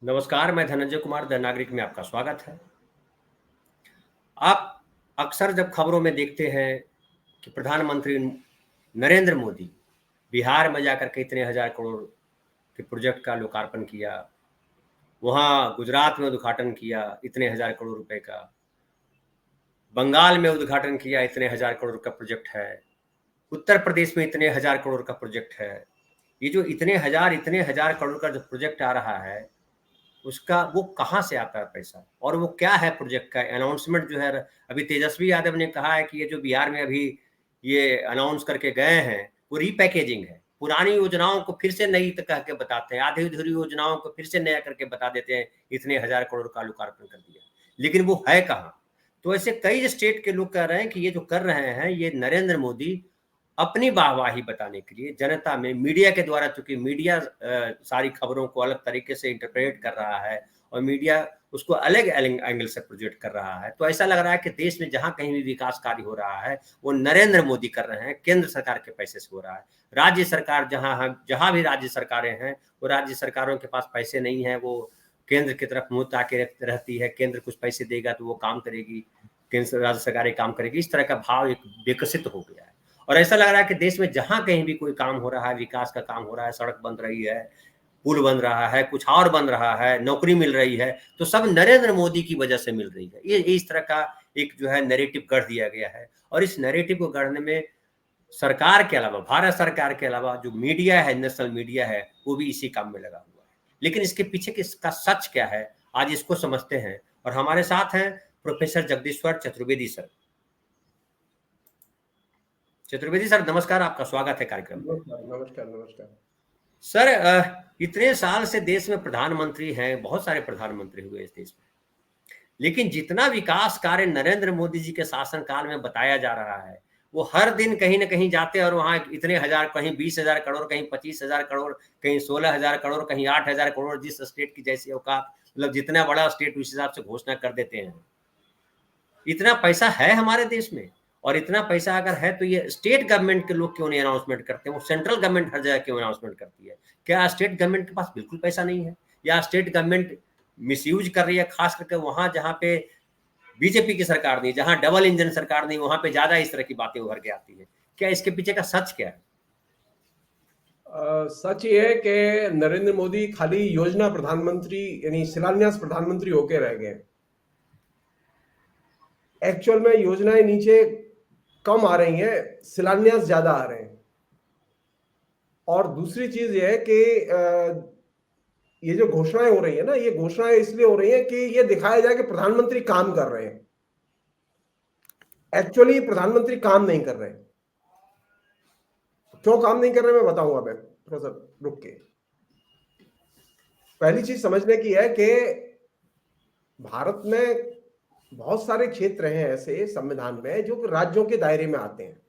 नमस्कार, मैं धनंजय कुमार द नागरिक में आपका स्वागत है। आप अक्सर जब खबरों में देखते हैं कि प्रधानमंत्री नरेंद्र मोदी बिहार में जाकर के इतने हज़ार करोड़ के प्रोजेक्ट का लोकार्पण किया, वहाँ गुजरात में उद्घाटन किया इतने हज़ार करोड़ रुपए का, बंगाल में उद्घाटन किया इतने हज़ार करोड़ का प्रोजेक्ट है, उत्तर प्रदेश में इतने हज़ार करोड़ का प्रोजेक्ट है। ये जो इतने हज़ार करोड़ का जो प्रोजेक्ट आ रहा है, उसका वो कहाँ से आता है पैसा और वो क्या है प्रोजेक्ट का अनाउंसमेंट जो है। अभी तेजस्वी यादव ने कहा है कि ये जो बिहार में अभी ये अनाउंस करके गए हैं वो रीपैकेजिंग है। पुरानी योजनाओं को फिर से नई कह के बताते हैं, आधी अधूरी योजनाओं को फिर से नया करके बता देते हैं, इतने हज़ार करोड़ का लोकार्पण कर दिया, लेकिन वो है कहाँ? तो ऐसे कई स्टेट के लोग कह रहे हैं कि ये जो कर रहे हैं ये नरेंद्र मोदी अपनी वाहवाही बताने के लिए जनता में मीडिया के द्वारा, चूंकि मीडिया सारी खबरों को अलग तरीके से इंटरप्रेट कर रहा है और मीडिया उसको अलग एंगल से प्रोजेक्ट कर रहा है, तो ऐसा लग रहा है कि देश में जहां कहीं भी विकास कार्य हो रहा है वो नरेंद्र मोदी कर रहे हैं, केंद्र सरकार के पैसे से हो रहा है। राज्य सरकार जहां भी राज्य सरकारें हैं वो राज्य सरकारों के पास पैसे नहीं है, वो केंद्र की तरफ मुंह ताके रहती है, केंद्र कुछ पैसे देगा तो वो काम करेगी, केंद्र राज्य सरकारें काम करेगी, इस तरह का भाव एक विकसित हो गया है। और ऐसा लग रहा है कि देश में जहां कहीं भी कोई काम हो रहा है, विकास का काम हो रहा है, सड़क बन रही है, पुल बन रहा है, कुछ और बन रहा है, नौकरी मिल रही है, तो सब नरेंद्र मोदी की वजह से मिल रही है। ये इस तरह का एक जो है नैरेटिव गढ़ दिया गया है और इस नैरेटिव को गढ़ने में सरकार के अलावा, भारत सरकार के अलावा जो मीडिया है, नेशनल मीडिया है, वो भी इसी काम में लगा हुआ है। लेकिन इसके पीछे इसका सच क्या है, आज इसको समझते हैं और हमारे साथ हैं प्रोफेसर जगदीश्वर चतुर्वेदी सर। चतुर्वेदी सर नमस्कार, आपका स्वागत है कार्यक्रम में। नमस्कार नमस्कार सर, इतने साल से देश में प्रधानमंत्री हैं, बहुत सारे प्रधानमंत्री हुए इस देश में, लेकिन जितना विकास कार्य नरेंद्र मोदी जी के शासनकाल में बताया जा रहा है, वो हर दिन कहीं ना कहीं जाते और वहां इतने हजार, कहीं 20,000 करोड़, कहीं 25,000 करोड़, कहीं 16,000 करोड़, कहीं 8,000 करोड़, जिस स्टेट की जैसी औकात, मतलब जितना बड़ा स्टेट उस हिसाब से घोषणा कर देते हैं। इतना पैसा है हमारे देश में, और इतना पैसा अगर है तो ये स्टेट गवर्नमेंट के लोग क्यों नहीं अनाउंसमेंट करते? वो सेंट्रल गवर्नमेंट हर जगह क्यों अनाउंसमेंट करती है? क्या स्टेट गवर्नमेंट के पास बिल्कुल पैसा नहीं है, या स्टेट गवर्नमेंट मिसयूज कर रही है? खास करके वहां जहां पे बीजेपी की सरकार नहीं, जहां डबल इंजन सरकार नहीं, वहां पे ज्यादा इस तरह की बातें उभर के आती है। क्या इसके पीछे का सच क्या है? सच ये है कि नरेंद्र मोदी खाली योजना प्रधानमंत्री यानी शिलान्यास प्रधानमंत्री होके रह गए। एक्चुअल में योजनाएं नीचे कम आ रही हैं, शिलान्यास ज्यादा आ रहे हैं। और दूसरी चीज ये है कि ये जो घोषणाएं हो रही है ना, ये घोषणाएं इसलिए हो रही हैं कि ये दिखाया जाए कि प्रधानमंत्री काम कर रहे हैं। एक्चुअली प्रधानमंत्री काम नहीं कर रहे। क्यों काम नहीं कर रहे मैं बताऊंगा, मैं थोड़ा सा रुक के। पहली चीज समझने की है कि भारत में बहुत सारे क्षेत्र हैं ऐसे संविधान में जो कि राज्यों के दायरे में आते हैं।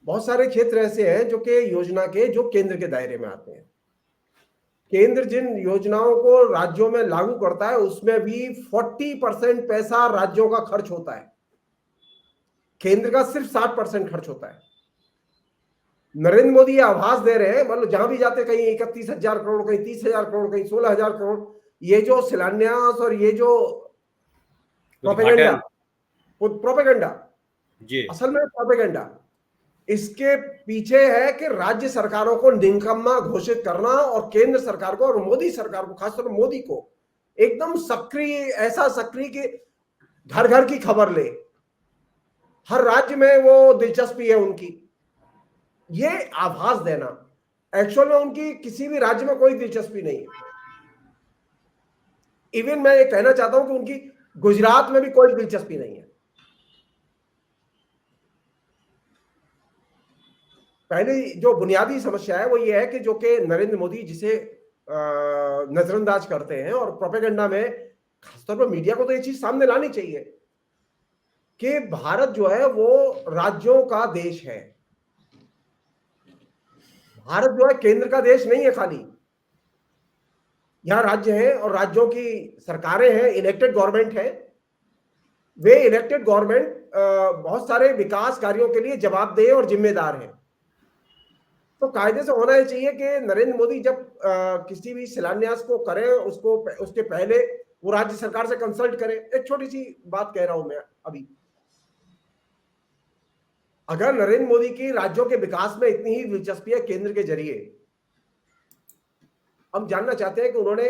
बहुत सारे क्षेत्र ऐसे हैं जो कि योजना के जो केंद्र के दायरे में आते हैं। केंद्र जिन योजनाओं को राज्यों में लागू करता है उसमें भी 40% पैसा राज्यों का खर्च होता है, केंद्र का सिर्फ 60% खर्च होता है। नरेंद्र मोदी ये आभास दे रहे हैं, मतलब जहां भी जाते कहीं 31,000 करोड़, कहीं 30,000 करोड़, कहीं 16,000 करोड़। ये जो शिलान्यास और ये जो प्रोपेगेंडा जी असल में प्रोपेगेंडा, इसके पीछे है कि राज्य सरकारों को निकम्मा घोषित करना और केंद्र सरकार को और मोदी सरकार को, खासतौर पर मोदी को एकदम सक्रिय, ऐसा सक्रिय कि घर घर की खबर ले, हर राज्य में वो दिलचस्पी है उनकी, ये आभास देना। एक्चुअल में उनकी किसी भी राज्य में कोई दिलचस्पी नहीं है। इवन मैं ये कहना चाहता हूं कि उनकी गुजरात में भी कोई दिलचस्पी नहीं है। पहली जो बुनियादी समस्या है वो ये है कि जो कि नरेंद्र मोदी जिसे नजरअंदाज करते हैं, और प्रोपेगेंडा में खासतौर पर मीडिया को तो ये चीज सामने लानी चाहिए कि भारत जो है वो राज्यों का देश है। भारत जो है केंद्र का देश नहीं है खाली। यहां राज्य हैं और राज्यों की सरकारें हैं, इलेक्टेड गवर्नमेंट है। वे इलेक्टेड गवर्नमेंट बहुत सारे विकास कार्यों के लिए जवाबदेह और जिम्मेदार हैं। तो कायदे से होना ही चाहिए कि नरेंद्र मोदी जब किसी भी शिलान्यास को करें उसको उसके पहले वो राज्य सरकार से कंसल्ट करें। एक छोटी सी बात कह रहा हूं मैं अभी, अगर नरेंद्र मोदी की राज्यों के विकास में इतनी ही दिलचस्पी है केंद्र के जरिए, हम जानना चाहते हैं कि उन्होंने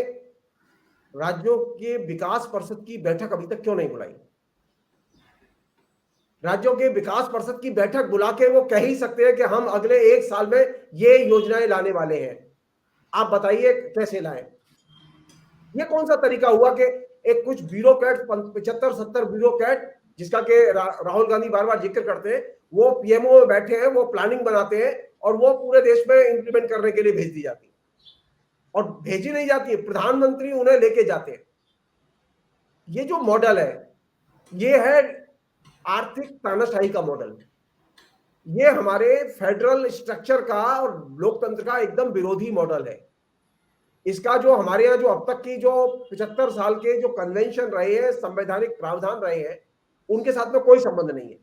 राज्यों के विकास परिषद की बैठक अभी तक क्यों नहीं बुलाई। राज्यों के विकास परिषद की बैठक बुला के वो कह ही सकते हैं कि हम अगले 1 साल में ये योजनाएं लाने वाले हैं, आप बताइए कैसे लाएं। ये कौन सा तरीका हुआ कि एक कुछ ब्यूरोक्रेट 75-70 ब्यूरोक्रेट जिसका के राहुल गांधी बार बार जिक्र करते हैं, वो पीएमओ में बैठे हैं, वो प्लानिंग बनाते हैं और वो पूरे देश में इंप्लीमेंट करने के लिए भेज दी जाती है। और भेजी नहीं जाती है, प्रधानमंत्री उन्हें लेके जाते हैं। ये जो मॉडल है ये है आर्थिक तानाशाही का मॉडल। ये हमारे फेडरल स्ट्रक्चर का और लोकतंत्र का एकदम विरोधी मॉडल है। इसका जो हमारे यहाँ जो अब तक की जो 75 साल के जो कन्वेंशन रहे हैं, संवैधानिक प्रावधान रहे हैं, उनके साथ में कोई संबंध नहीं है।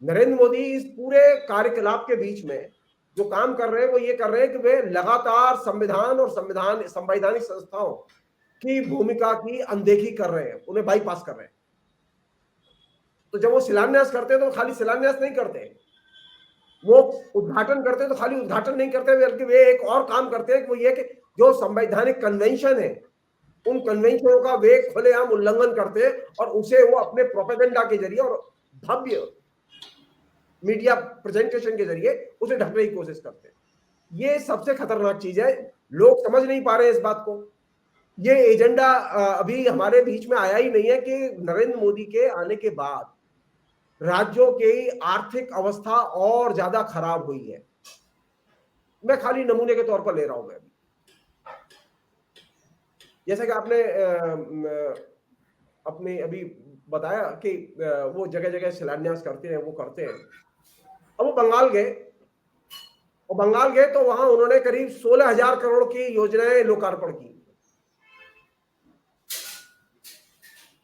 नरेंद्र मोदी इस पूरे कार्यकलाप के बीच में जो काम कर रहे हैं वो ये कर रहे हैं कि वे लगातार संविधान और संवैधानिक संस्थाओं की भूमिका की अनदेखी कर रहे हैं, उन्हें बाईपास कर रहे हैं। तो जब वो शिलान्यास करते हैं तो खाली शिलान्यास नहीं करते, वो उद्घाटन करते हैं तो खाली उद्घाटन नहीं करते, बल्कि वे एक और काम करते हैं कि वो ये कि जो संवैधानिक कन्वेंशन है उन कन्वेंशनों का वे खुलेआम उल्लंघन करते हैं और उसे वो अपने प्रोपेगेंडा के जरिए और भव्य मीडिया प्रेजेंटेशन के जरिए उसे ढकने की कोशिश करते हैं। ये सबसे खतरनाक चीज है। लोग समझ नहीं पा रहे हैं इस बात को। ये एजेंडा अभी हमारे बीच में आया ही नहीं है कि नरेंद्र मोदी के आने के बाद राज्यों की आर्थिक अवस्था और ज्यादा खराब हुई है। मैं खाली नमूने के तौर पर ले रहा हूं मैं। जैसा कि आपने अपने अभी बताया कि वो जगह जगह शिलान्यास करते हैं, वो करते हैं। अब वो बंगाल गए और बंगाल गए तो वहां उन्होंने करीब 16,000 करोड़ की योजनाएं लोकार्पण की।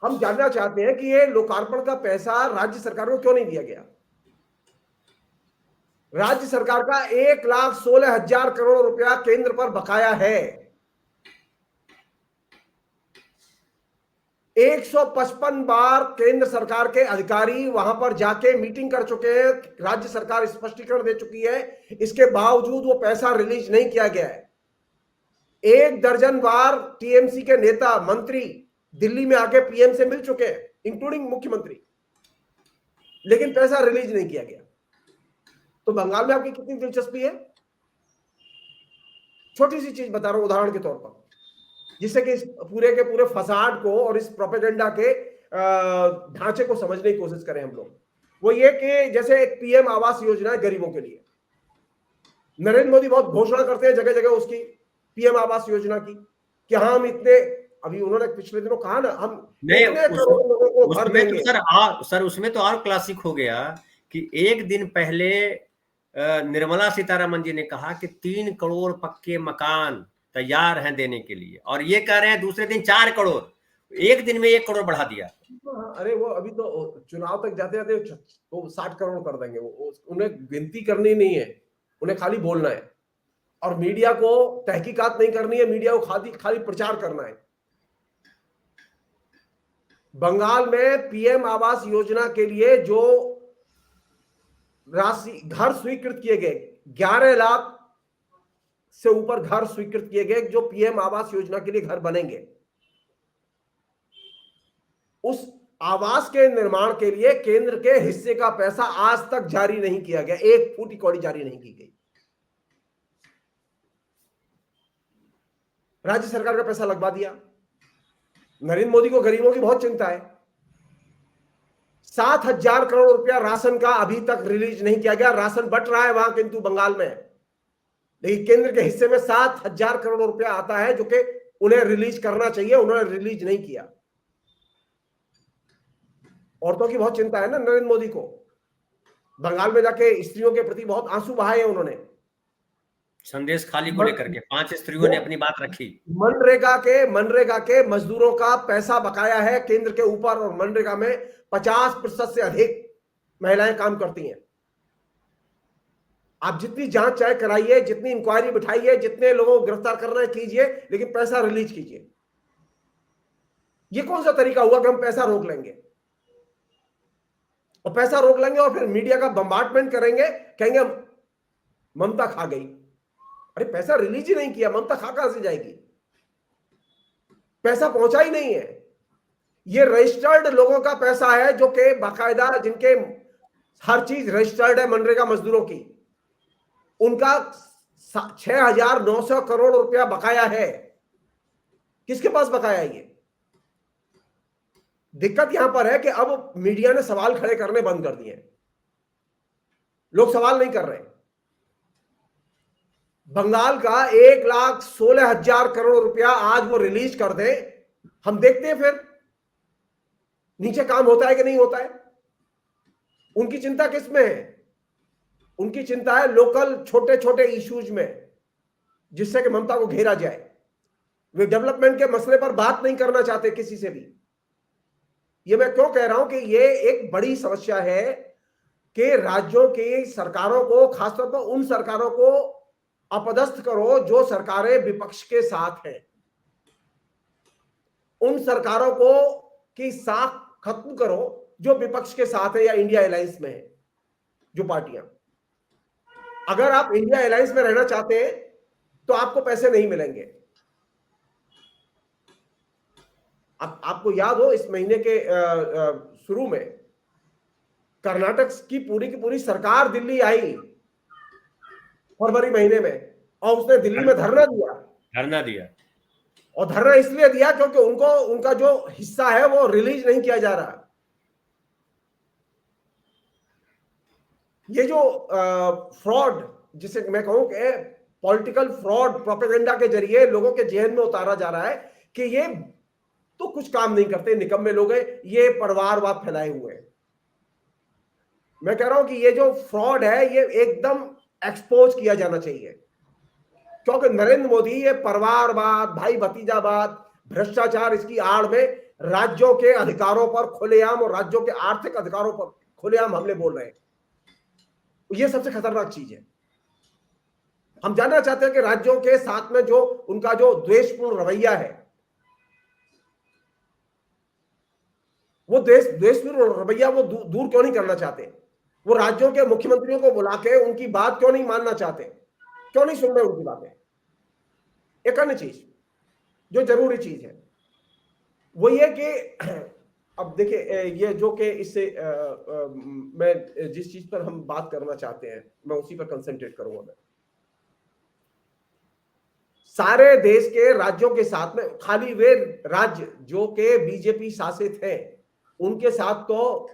हम जानना चाहते हैं कि ये लोकार्पण का पैसा राज्य सरकार को क्यों नहीं दिया गया। राज्य सरकार का 1,16,000 करोड़ रुपया केंद्र पर बकाया है। 155 बार केंद्र सरकार के अधिकारी वहां पर जाके मीटिंग कर चुके हैं, राज्य सरकार स्पष्टीकरण दे चुकी है, इसके बावजूद वो पैसा रिलीज नहीं किया गया है। 1 दर्जन बार टीएमसी के नेता मंत्री दिल्ली में आके पीएम से मिल चुके हैं, इंक्लूडिंग मुख्यमंत्री, लेकिन पैसा रिलीज नहीं किया गया। तो बंगाल में आपकी कितनी दिलचस्पी है? छोटी सी चीज बता रहा हूं उदाहरण के तौर पर, जिससे कि इस पूरे के पूरे फसाड को और इस प्रोपेगेंडा के ढांचे को समझने की कोशिश करें हम लोग। वो ये कि जैसे एक पीएम आवास योजना है गरीबों के लिए, नरेंद्र मोदी बहुत घोषणा करते हैं जगह जगह उसकी पीएम आवास योजना की कि हम इतने, अभी उन्होंने पिछले दिनों कहा ना हम इतने करोड़ लोगों को घर देंगे। सर उसमें तो और क्लासिक हो गया कि एक दिन पहले निर्मला सीतारमण जी ने कहा कि 3 करोड़ पक्के मकान तैयार हैं देने के लिए, और ये कह रहे हैं दूसरे दिन 4 करोड़, एक दिन में 1 करोड़ बढ़ा दिया। अरे वो अभी तो चुनाव तक जाते जाते तो 60 करोड़ कर देंगे। वो उन्हें गिनती करनी नहीं है, उन्हें खाली बोलना है और मीडिया को तहकीकात नहीं करनी है, मीडिया को खाली प्रचार करना है। बंगाल में पीएम आवास योजना के लिए जो राशि घर स्वीकृत किए गए, 11 लाख से ऊपर घर स्वीकृत किए गए जो पीएम आवास योजना के लिए घर बनेंगे, उस आवास के निर्माण के लिए केंद्र के हिस्से का पैसा आज तक जारी नहीं किया गया, 1 फूटी कौड़ी जारी नहीं की गई। राज्य सरकार का पैसा लगवा दिया। नरेंद्र मोदी को गरीबों की बहुत चिंता है। 7,000 करोड़ रुपया राशन का अभी तक रिलीज नहीं किया गया। राशन बट रहा है वहां किंतु बंगाल में, लेकिन केंद्र के हिस्से में 7,000 करोड़ रुपया आता है जो कि उन्हें रिलीज करना चाहिए, उन्होंने रिलीज नहीं किया। औरतों की बहुत चिंता है ना नरेंद्र मोदी को। बंगाल में जाके स्त्रियों के प्रति बहुत आंसू बहाए हैं उन्होंने। संदेश खाली को लेकर के 5 स्त्रियों ने अपनी बात रखी। मनरेगा के मजदूरों का पैसा बकाया है केंद्र के ऊपर, और मनरेगा में 50% से अधिक महिलाएं काम करती हैं। आप जितनी जांच चाहे कराइए, जितनी इंक्वायरी बिठाइए, जितने लोगों को गिरफ्तार करना है कीजिए, लेकिन पैसा रिलीज कीजिए। ये कौन सा तरीका हुआ कि हम पैसा रोक लेंगे और पैसा रोक लेंगे और फिर मीडिया का बम्बार्डमेंट करेंगे, कहेंगे ममता खा गई। अरे पैसा रिलीज ही नहीं किया, ममता खा कहां से जाएगी? पैसा पहुंचा ही नहीं है। ये रजिस्टर्ड लोगों का पैसा है, जो कि बाकायदा जिनके हर चीज रजिस्टर्ड है मनरेगा मजदूरों की, उनका 6,900 करोड़ रुपया बकाया है। किसके पास बकाया है? ये दिक्कत यहां पर है कि अब मीडिया ने सवाल खड़े करने बंद कर दिए। लोग सवाल नहीं कर रहे। बंगाल का 1,16,000 करोड़ रुपया आज वो रिलीज कर दे, हम देखते हैं फिर नीचे काम होता है कि नहीं होता है। उनकी चिंता किस में है? उनकी चिंता है लोकल छोटे छोटे इश्यूज में, जिससे कि ममता को घेरा जाए। वे डेवलपमेंट के मसले पर बात नहीं करना चाहते किसी से भी। ये मैं क्यों कह रहा हूं कि ये एक बड़ी समस्या है कि राज्यों की सरकारों को, खासतौर पर उन सरकारों को अपदस्थ करो जो सरकारें विपक्ष के साथ हैं। उन सरकारों को की साख खत्म करो जो विपक्ष के साथ है या इंडिया अलायंस में है, जो पार्टियां। अगर आप इंडिया अलायंस में रहना चाहते हैं तो आपको पैसे नहीं मिलेंगे। आपको याद हो, इस महीने के शुरू में कर्नाटक की पूरी सरकार दिल्ली आई फरवरी महीने में, और उसने दिल्ली में धरना दिया। और धरना इसलिए दिया क्योंकि उनका जो हिस्सा है वो रिलीज नहीं किया जा रहा। ये जो फ्रॉड, जिसे मैं कहूं कि पॉलिटिकल फ्रॉड, प्रोपेगेंडा के जरिए लोगों के जेहन में उतारा जा रहा है कि ये तो कुछ काम नहीं करते, निकम्मे लोग हैं, ये परिवारवाद फैलाए हुए हैं। मैं कह रहा हूं कि ये जो फ्रॉड है ये एकदम एक्सपोज किया जाना चाहिए, क्योंकि नरेंद्र मोदी ये परिवारवाद, भाई भतीजावाद, भ्रष्टाचार, इसकी आड़ में राज्यों के अधिकारों पर खुलेआम और राज्यों के आर्थिक अधिकारों पर खुलेआम हमले बोल रहे हैं। ये सबसे खतरनाक चीज है। हम जानना चाहते हैं कि राज्यों के साथ में जो उनका जो द्वेषपूर्ण रवैया है, वो द्वेषपूर्ण रवैया वो दूर क्यों नहीं करना चाहते? वो राज्यों के मुख्यमंत्रियों को बुला के उनकी बात क्यों नहीं मानना चाहते? क्यों नहीं सुन रहे उनकी बातें? एक अन्य चीज जो जरूरी चीज है वो ये कि अब देखिए, ये जो कि इससे मैं जिस चीज पर हम बात करना चाहते हैं मैं उसी पर कंसंट्रेट करूंगा। मैं सारे देश के राज्यों के साथ में, खाली वे राज्य जो कि बीजेपी शासित हैं उनके साथ तो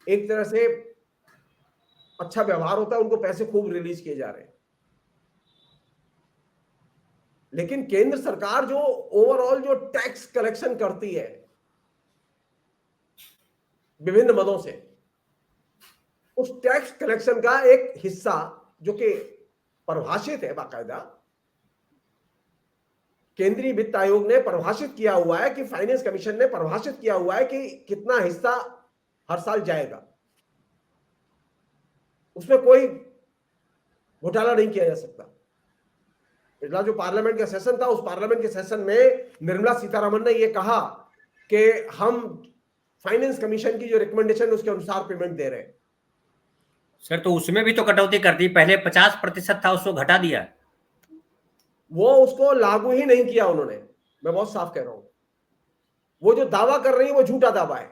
एक तरह से अच्छा व्यवहार होता है, उनको पैसे खूब रिलीज किए जा रहे हैं। लेकिन केंद्र सरकार जो ओवरऑल जो टैक्स कलेक्शन करती है विभिन्न मदों से, उस टैक्स कलेक्शन का एक हिस्सा जो कि परिभाषित है, बाकायदा केंद्रीय वित्त आयोग ने परिभाषित किया हुआ है कि फाइनेंस कमीशन ने परिभाषित किया हुआ है कि कितना हिस्सा हर साल जाएगा, उसमें कोई घोटाला नहीं किया जा सकता। पिछला जो पार्लियामेंट का सेशन था, उस पार्लियामेंट के सेशन में निर्मला सीतारमण ने यह कहा कि हम फाइनेंस कमीशन की जो रिकमेंडेशन उसके अनुसार पेमेंट दे रहे हैं। सर तो उसमें भी तो कटौती कर दी, पहले 50% था, उसको घटा दिया। वो उसको लागू ही नहीं किया उन्होंने, मैं बहुत साफ कह रहा हूं। वो जो दावा कर रही है वो झूठा दावा है।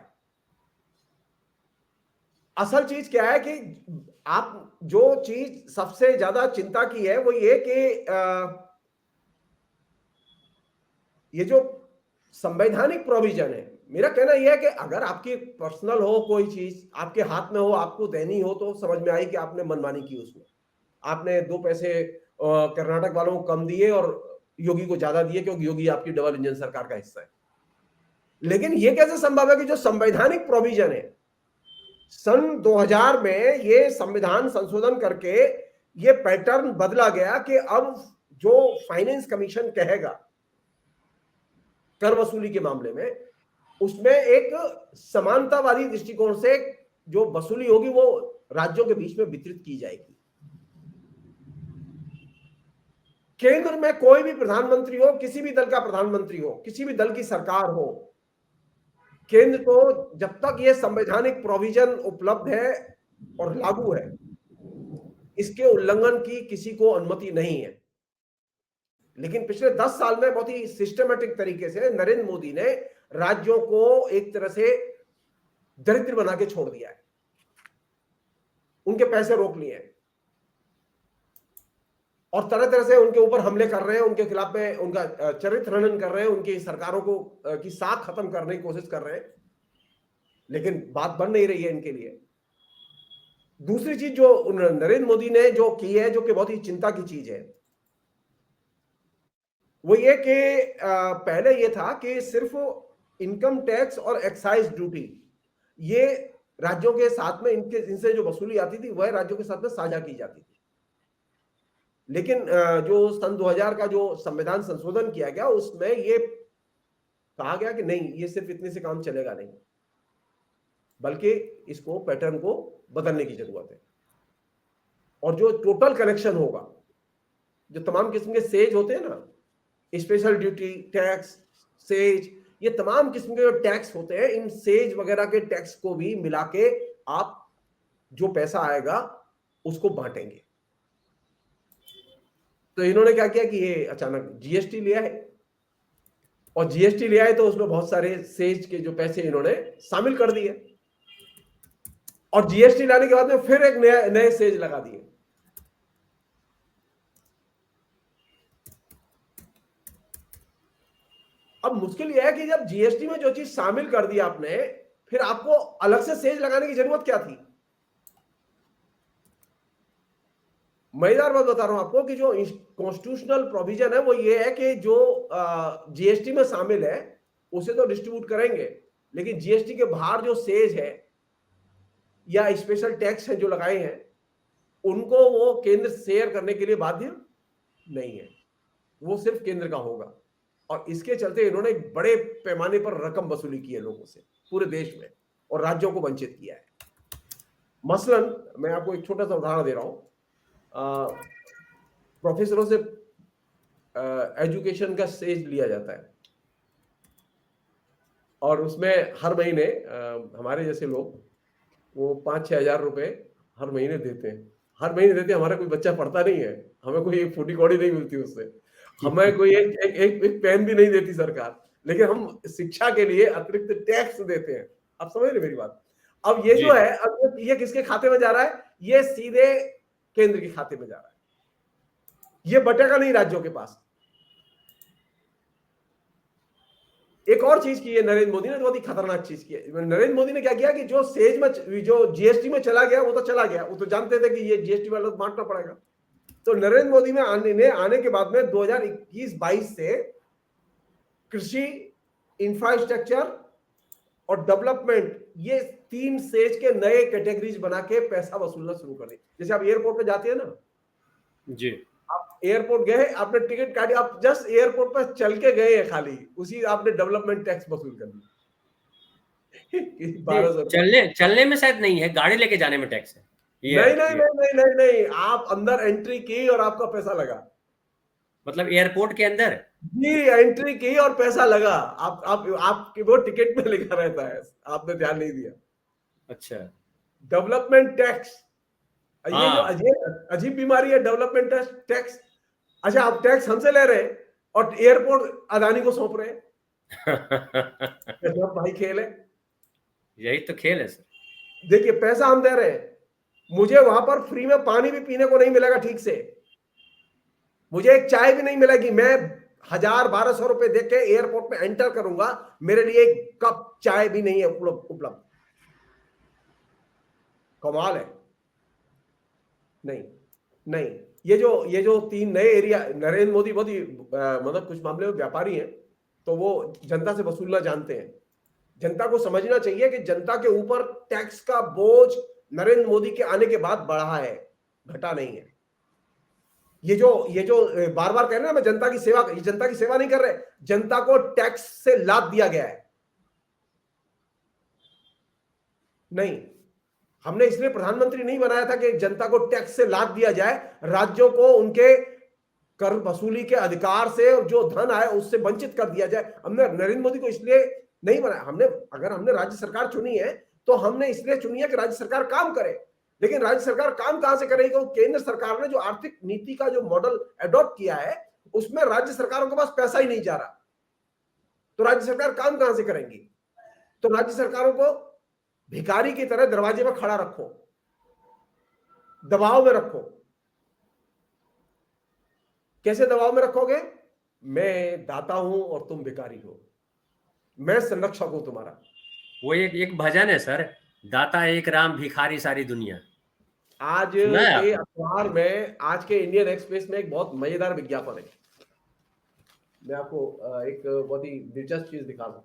असल चीज क्या है कि आप जो चीज सबसे ज्यादा चिंता की है वो ये कि ये जो संवैधानिक प्रोविजन है, मेरा कहना यह है कि अगर आपकी पर्सनल हो, कोई चीज आपके हाथ में हो, आपको देनी हो, तो समझ में आई कि आपने मनमानी की, उसमें आपने 2 पैसे कर्नाटक वालों को कम दिए और योगी को ज्यादा दिए क्योंकि योगी आपकी डबल इंजन सरकार का हिस्सा है। लेकिन यह कैसे संभव है कि जो संवैधानिक प्रोविजन है, सन 2000 में ये संविधान संशोधन करके ये पैटर्न बदला गया कि अब जो फाइनेंस कमीशन कहेगा कर वसूली के मामले में, उसमें एक समानतावादी दृष्टिकोण से जो वसूली होगी वो राज्यों के बीच में वितरित की जाएगी। केंद्र में कोई भी प्रधानमंत्री हो, किसी भी दल का प्रधानमंत्री हो, किसी भी दल की सरकार हो, केंद्र को जब तक ये संवैधानिक प्रोविजन उपलब्ध है और लागू है, इसके उल्लंघन की किसी को अनुमति नहीं है। लेकिन पिछले 10 साल में बहुत ही सिस्टमेटिक तरीके से नरेंद्र मोदी ने राज्यों को एक तरह से दरिद्र बना के छोड़ दिया है, उनके पैसे रोक लिए हैं और तरह तरह से उनके ऊपर हमले कर रहे हैं, उनके खिलाफ में उनका चरित्र हनन कर रहे हैं, उनकी सरकारों को की साख खत्म करने की कोशिश कर रहे हैं, लेकिन बात बन नहीं रही है इनके लिए। दूसरी चीज जो नरेंद्र मोदी ने जो की है, जो कि बहुत ही चिंता की चीज है, वो ये कि पहले ये था कि सिर्फ इनकम टैक्स और एक्साइज ड्यूटी ये राज्यों के साथ में इनसे जो वसूली आती थी वह राज्यों के साथ में साझा की जाती थी। लेकिन जो सन 2000 का जो संविधान संशोधन किया गया, उसमें ये कहा गया कि नहीं, ये सिर्फ इतने से काम चलेगा नहीं, बल्कि इसको पैटर्न को बदलने की जरूरत है। और जो टोटल कनेक्शन होगा, जो तमाम किस्म के सेज होते हैं ना, स्पेशल ड्यूटी टैक्स, सेज, ये तमाम किस्म के जो टैक्स होते हैं, इन सेज वगैरह के टैक्स को भी मिला के आप जो पैसा आएगा उसको बांटेंगे। तो इन्होंने क्या किया कि ये अचानक जीएसटी लिया है, और जीएसटी लिया है तो उसमें बहुत सारे सेज के जो पैसे इन्होंने शामिल कर दिए, और जीएसटी लाने के बाद में फिर एक नए सेज लगा दिए। अब मुश्किल यह है कि जब जीएसटी में जो चीज शामिल कर दी आपने, फिर आपको अलग से सेज लगाने की जरूरत क्या थी? मजेदार बात बता रहा हूं आपको कि जो कॉन्स्टिट्यूशनल प्रोविजन है वो ये है कि जो जीएसटी में शामिल है उसे तो डिस्ट्रीब्यूट करेंगे, लेकिन जीएसटी के बाहर जो सेज है या स्पेशल टैक्स है जो लगाए हैं, उनको वो केंद्र शेयर करने के लिए बाध्य नहीं है, वो सिर्फ केंद्र का होगा। और इसके चलते इन्होंने एक बड़े पैमाने पर रकम वसूली की है लोगों से पूरे देश में, और राज्यों को वंचित किया है। मसलन मैं आपको एक छोटा सा उदाहरण दे रहा हूं, प्रोफेसरों से एजुकेशन का सेज लिया जाता है, और उसमें हर महीने हमारे जैसे लोग वो 5-6 हजार रुपए हर महीने देते हैं। हर महीने देते हैं, हमारा कोई बच्चा पढ़ता नहीं है, हमें कोई एक फूटी कौड़ी नहीं मिलती उससे, हमें कोई एक पेन भी नहीं देती सरकार, लेकिन हम शिक्षा के लिए अतिरिक्त टैक्स देते हैं। आप समझ रहे मेरी बात? अब ये जो है, अब ये किसके खाते में जा रहा है? ये सीधे केंद्र के खाते में जा रहा है, ये बटेगा नहीं राज्यों के पास। एक और चीज की है नरेंद्र मोदी ने, बहुत ही खतरनाक चीज की है। नरेंद्र मोदी ने क्या किया कि जो सेज में, जो जीएसटी में चला गया वो तो चला गया, वो तो जानते थे कि ये जीएसटी वालों को बांटना पड़ेगा। तो नरेंद्र मोदी में आने के बाद में 2021-22 से कृषि, इंफ्रास्ट्रक्चर और डेवलपमेंट, ये 3 सेज के नए कैटेगरीज बना के पैसा वसूलना शुरू कर दी। जैसे आप एयरपोर्ट पे जाते हैं ना जी, आप एयरपोर्ट गए, आपने टिकट काटी, आप जस्ट एयरपोर्ट पर चल के गए हैं खाली, उसी आपने डेवलपमेंट टैक्स वसूल कर दिया। 1200 चलने में शायद नहीं है, गाड़ी लेके जाने में टैक्स है। नहीं, आप अंदर एंट्री की और आपका पैसा लगा। मतलब एयरपोर्ट के अंदर जी, एंट्री की और पैसा लगा। आपके वो टिकट में लिखा रहता है, आपने ध्यान नहीं दिया। अच्छा, डेवलपमेंट टैक्स, ये जो अजीब बीमारी है डेवलपमेंट टैक्स। अच्छा, आप टैक्स हमसे ले रहे हैं और एयरपोर्ट अदानी को सौंप रहे हैं। भाई खेल है, यही तो खेल है सर। देखिए पैसा हम दे रहे हैं, मुझे वहां पर फ्री में पानी भी पीने को नहीं मिलेगा ठीक से, मुझे एक चाय भी नहीं मिलेगी। मैं 1000-1200 रुपए देके एयरपोर्ट में एंटर करूंगा, मेरे लिए एक कप चाय भी नहीं है उपलब्ध। कमाल है। नहीं, ये जो 3 नए एरिया, नरेंद्र मोदी बहुत ही मतलब कुछ मामले में व्यापारी हैं, तो वो जनता से वसूलना जानते हैं। जनता को समझना चाहिए कि जनता के ऊपर टैक्स का बोझ नरेंद्र मोदी के आने के बाद बढ़ा है, घटा नहीं है। ये जो बार बार कह रहे हैं ना, मैं जनता की सेवा, ये जनता की सेवा नहीं कर रहे, जनता को टैक्स से लाभ दिया गया है। नहीं, हमने इसलिए प्रधानमंत्री नहीं बनाया था कि जनता को टैक्स से लाभ दिया जाए, राज्यों को उनके कर वसूली के अधिकार से जो धन आए उससे वंचित कर दिया जाए। हमने नरेंद्र मोदी को इसलिए नहीं बनाया, अगर हमने राज्य सरकार चुनी है तो हमने इसलिए चुनी है कि राज्य सरकार काम करे। लेकिन राज्य सरकार काम कहां से करेगी? केंद्र सरकार ने जो आर्थिक नीति का जो मॉडल एडॉप्ट किया है उसमें राज्य सरकारों के पास पैसा ही नहीं जा रहा, तो राज्य सरकार काम कहां से करेंगी? तो राज्य सरकारों को भिखारी की तरह दरवाजे पर खड़ा रखो, दबाव में रखो। कैसे दबाव में रखोगे? मैं दाता हूं और तुम भिखारी हो, मैं संरक्षक हूं तुम्हारा। वो एक भजन है सर, दाता एक राम भिखारी सारी दुनिया। आज सुना है के आपने? अखबार में, आज के इंडियन एक्सप्रेस में एक बहुत मजेदार विज्ञापन है। मैं आपको एक बहुत ही दिलचस्प चीज दिखा दूं।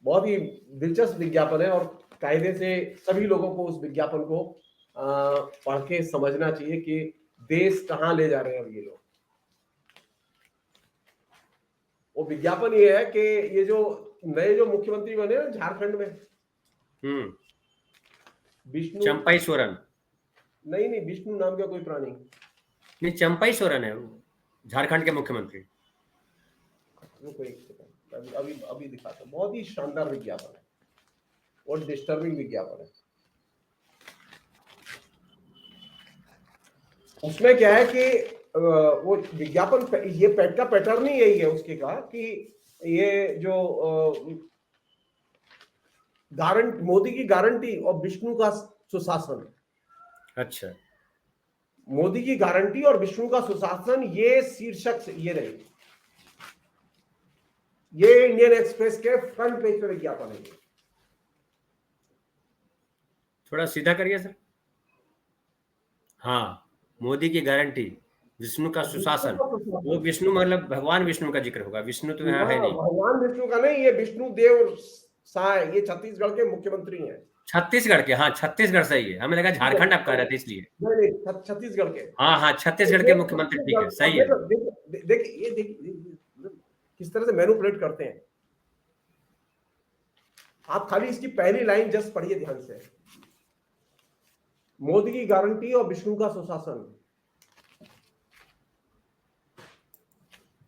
बहुत ही दिलचस्प विज्ञापन है और कायदे से सभी लोगों को उस विज्ञापन को पढ़ के समझना चाहिए कि देश कहां ले जा रहे हैं अब ये लोग। वो विज्ञापन ये है कि ये जो नए जो मुख्यमंत्री बने ना झारखंड में, विष्णु चंपई सोरेन। नहीं, विष्णु नाम का कोई प्राणी नहीं, चंपई सोरेन है झारखंड के मुख्यमंत्री। रुको एक सेकंड, अभी दिखाता हूं। बहुत ही शानदार विज्ञापन है और डिस्टर्बिंग विज्ञापन है। उसमें क्या है कि वो विज्ञापन, ये पेट का पैटर्न ही यही है उसके का कि ये जो मोदी की गारंटी और विष्णु का सुशासन। अच्छा, मोदी की गारंटी और विष्णु का सुशासन, ये शीर्षक से ये रही। ये इंडियन एक्सप्रेस के फ्रंट पेज पे विज्ञापन है। थोड़ा सीधा करिए सर। हाँ, मोदी की गारंटी, विष्णु का सुशासन। वो विष्णु मतलब भगवान विष्णु का जिक्र होगा, विष्णु तो यहाँ है नहीं। भगवान विष्णु का नहीं, ये विष्णु देव साय, ये छत्तीसगढ़ के मुख्यमंत्री हैं। छत्तीसगढ़ के? हाँ, छत्तीसगढ़ सही है, हमें लगा झारखंड आप कह रहे थे इसलिए। नहीं, छत्तीसगढ़ के। हाँ, छत्तीसगढ़ के मुख्यमंत्री, ठीक है, सही है। देखिए किस तरह से मैनिपुलेट करते हैं। आप खाली इसकी पहली लाइन जस्ट पढ़िए ध्यान से। मोदी की गारंटी और विष्णु का सुशासन।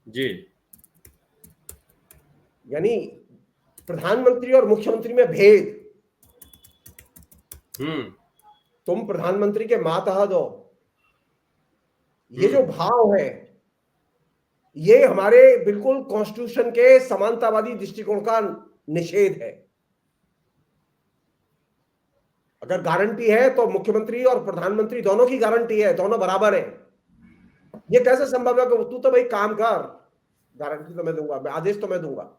जी, यानी प्रधानमंत्री और मुख्यमंत्री में भेद। तुम प्रधानमंत्री के मातहत हो। ये जो भाव है, ये हमारे बिल्कुल कॉन्स्टिट्यूशन के समानतावादी दृष्टिकोण का निषेध है। अगर गारंटी है तो मुख्यमंत्री और प्रधानमंत्री दोनों की गारंटी है, दोनों बराबर है। ये कैसे संभव है कि तू तो भाई काम कर, गारंटी तो मैं दूंगा, मैं आदेश तो मैं दूंगा।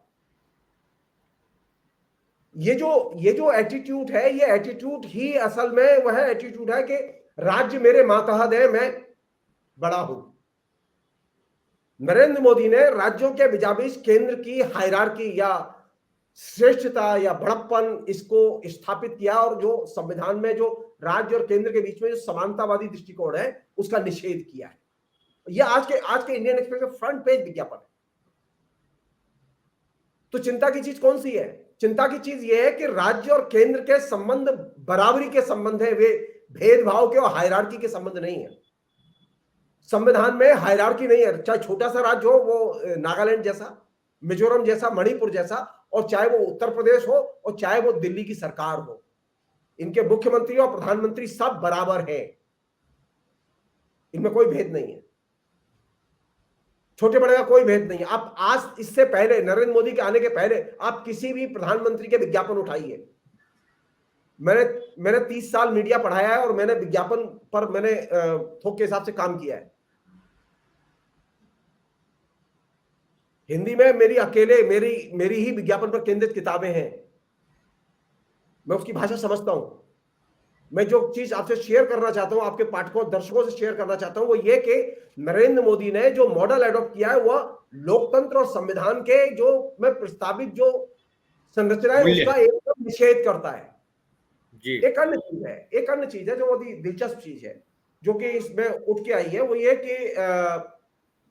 ये जो एटीट्यूड है, ये एटीट्यूड ही असल में वह एटीट्यूड है कि राज्य मेरे मातहत है, मैं बड़ा हूं। नरेंद्र मोदी ने राज्यों के बीच केंद्र की हायरार्की या श्रेष्ठता या बड़प्पन इसको स्थापित किया और जो संविधान में जो राज्य और केंद्र के बीच में जो समानतावादी दृष्टिकोण है उसका निषेध किया है। यह आज के इंडियन एक्सप्रेस का फ्रंट पेज विज्ञापन है। तो चिंता की चीज कौन सी है? चिंता की चीज यह है कि राज्य और केंद्र के संबंध बराबरी के संबंध है, वे भेदभाव के और हायरार्की के संबंध नहीं है। संविधान में हायरार्की नहीं है, चाहे छोटा सा राज्य हो, वो नागालैंड जैसा, मिजोरम जैसा, मणिपुर जैसा, और चाहे वो उत्तर प्रदेश हो और चाहे वो दिल्ली की सरकार हो। इनके मुख्यमंत्री और प्रधानमंत्री सब बराबर हैं, इनमें कोई भेद नहीं है, छोटे बड़े का कोई भेद नहीं है। आप आज इससे पहले, नरेंद्र मोदी के आने के पहले, आप किसी भी प्रधानमंत्री के विज्ञापन उठाइए। मैंने 30 साल मीडिया पढ़ाया है और मैंने विज्ञापन पर मैंने थोक के हिसाब से काम किया है। हिंदी में मेरी ही विज्ञापन पर केंद्रित किताबें हैं, मैं उसकी भाषा समझता हूं। मैं जो चीज आपसे शेयर करना चाहता हूं, आपके पाठकों दर्शकों से शेयर करना चाहता हूं, वो ये कि नरेंद्र मोदी ने जो मॉडल एडॉप्ट किया है वह लोकतंत्र और संविधान के जो में प्रस्तावित जो संरचना है उसका एकदम निषेध करता है। जी। एक अन्य चीज है जो बहुत ही दिलचस्प चीज है जो कि इसमें उठ के आई है, वो ये कि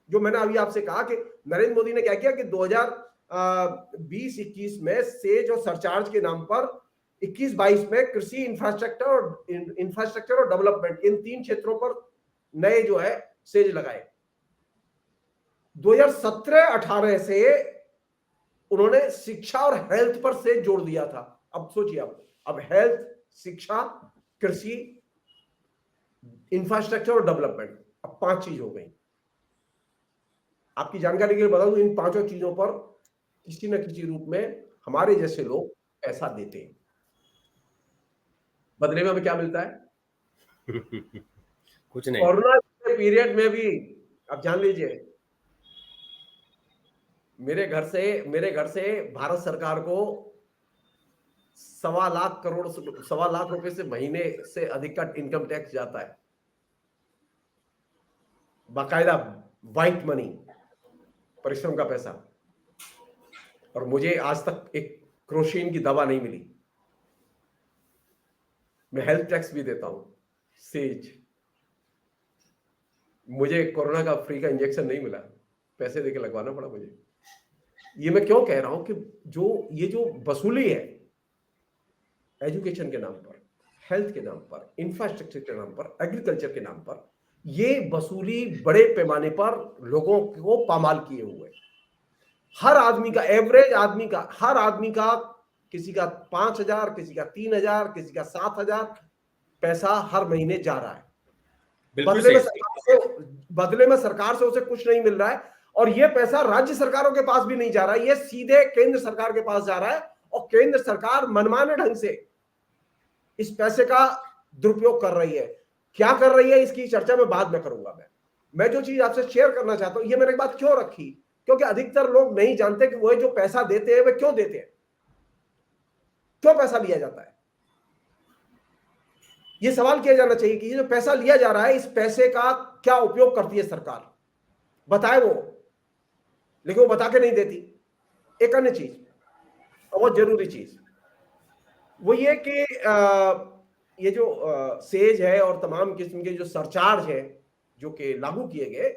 जो मैंने अभी आपसे कहा कि नरेंद्र मोदी ने क्या किया कि 2020-21 में सेज और सरचार्ज के नाम पर 21-22 में कृषि इंफ्रास्ट्रक्चर और डेवलपमेंट, इन 3 क्षेत्रों पर नए जो है सेज लगाए। 2017-18 से उन्होंने शिक्षा और हेल्थ पर से जोड़ दिया था। अब सोचिए, अब हेल्थ, शिक्षा, कृषि, इंफ्रास्ट्रक्चर और डेवलपमेंट, अब 5 चीज हो गई। आपकी जानकारी के लिए बता दूं, इन 5 चीजों पर किसी न किसी रूप में हमारे जैसे लोग पैसा देते हैं। बदले में हमें क्या मिलता है? कुछ नहीं। कोरोना के पीरियड में भी आप जान लीजिए, मेरे घर से भारत सरकार को 1.25 लाख रुपए से महीने से अधिक का इनकम टैक्स जाता है, बाकायदा व्हाइट मनी, परिश्रम का पैसा। और मुझे आज तक एक क्रोशिन की दवा नहीं मिली। मैं हेल्थ टैक्स भी देता हूं, सेज। मुझे कोरोना का फ्री का इंजेक्शन नहीं मिला, पैसे देके लगवाना पड़ा मुझे। ये मैं क्यों कह रहा हूं कि ये जो वसूली है एजुकेशन के नाम पर, हेल्थ के नाम पर, इंफ्रास्ट्रक्चर के नाम पर, एग्रीकल्चर के नाम पर, ये वसूली बड़े पैमाने पर लोगों को पामाल किए हुए। हर आदमी का, एवरेज आदमी का, हर आदमी का, किसी का 5,000, किसी का 3,000, किसी का 7,000 पैसा हर महीने जा रहा है। बदले में सरकार से उसे कुछ नहीं मिल रहा है। और यह पैसा राज्य सरकारों के पास भी नहीं जा रहा है, यह सीधे केंद्र सरकार के पास जा रहा है। और केंद्र सरकार मनमाने ढंग से इस पैसे का दुरुपयोग कर रही है। क्या कर रही है इसकी चर्चा मैं बाद में करूंगा। मैं जो चीज आपसे शेयर करना चाहता हूं, ये मैंने बात क्यों रखी, क्योंकि अधिकतर लोग नहीं जानते कि वो जो पैसा देते हैं वे क्यों देते हैं, क्यों पैसा लिया जाता है। ये सवाल किया जाना चाहिए कि ये जो पैसा लिया जा रहा है, इस पैसे का क्या उपयोग करती है सरकार, बताए वो, लेकिन वो बता के नहीं देती। एक अन्य चीज, बहुत जरूरी चीज, वो ये कि ये जो सेज है और तमाम किस्म के जो सरचार्ज है जो कि लागू किए गए,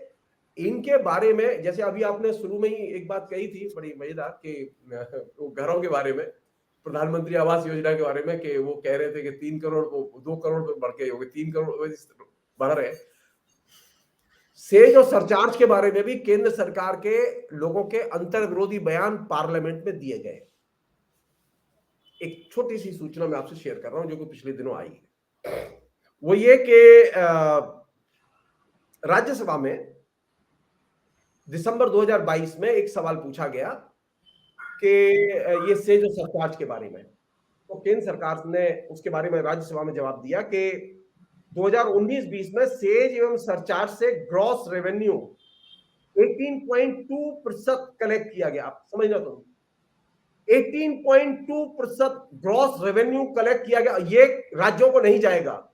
इनके बारे में जैसे अभी आपने शुरू में ही एक बात कही थी बड़ी मजेदार कि घरों के बारे में, प्रधानमंत्री आवास योजना के बारे में, कि वो कह रहे थे कि 3 करोड़ को 2 करोड़ पे बढ़ के हो गए, 3 करोड़ बढ़ रहे। सेज और सरचार्ज के बारे में भी केंद्र सरकार के लोगों के अंतर विरोधी बयान पार्लियामेंट में दिए गए। एक छोटी सी सूचना मैं आपसे शेयर कर रहा हूं जो कि पिछले दिनों आई है। वो ये कि राज्यसभा में दिसंबर 2022 में एक सवाल पूछा गया कि ये सेज और सरचार्ज के बारे में, तो केंद्र सरकार ने उसके बारे में राज्यसभा में जवाब दिया कि 2019-20 में सेज एवं सरचार्ज से ग्रॉस रेवेन्यू 18.2% कलेक्ट किया गया। आप समझना, तो 18.2% ग्रॉस रेवेन्यू कलेक्ट किया गया। ये राज्यों को नहीं जाएगा,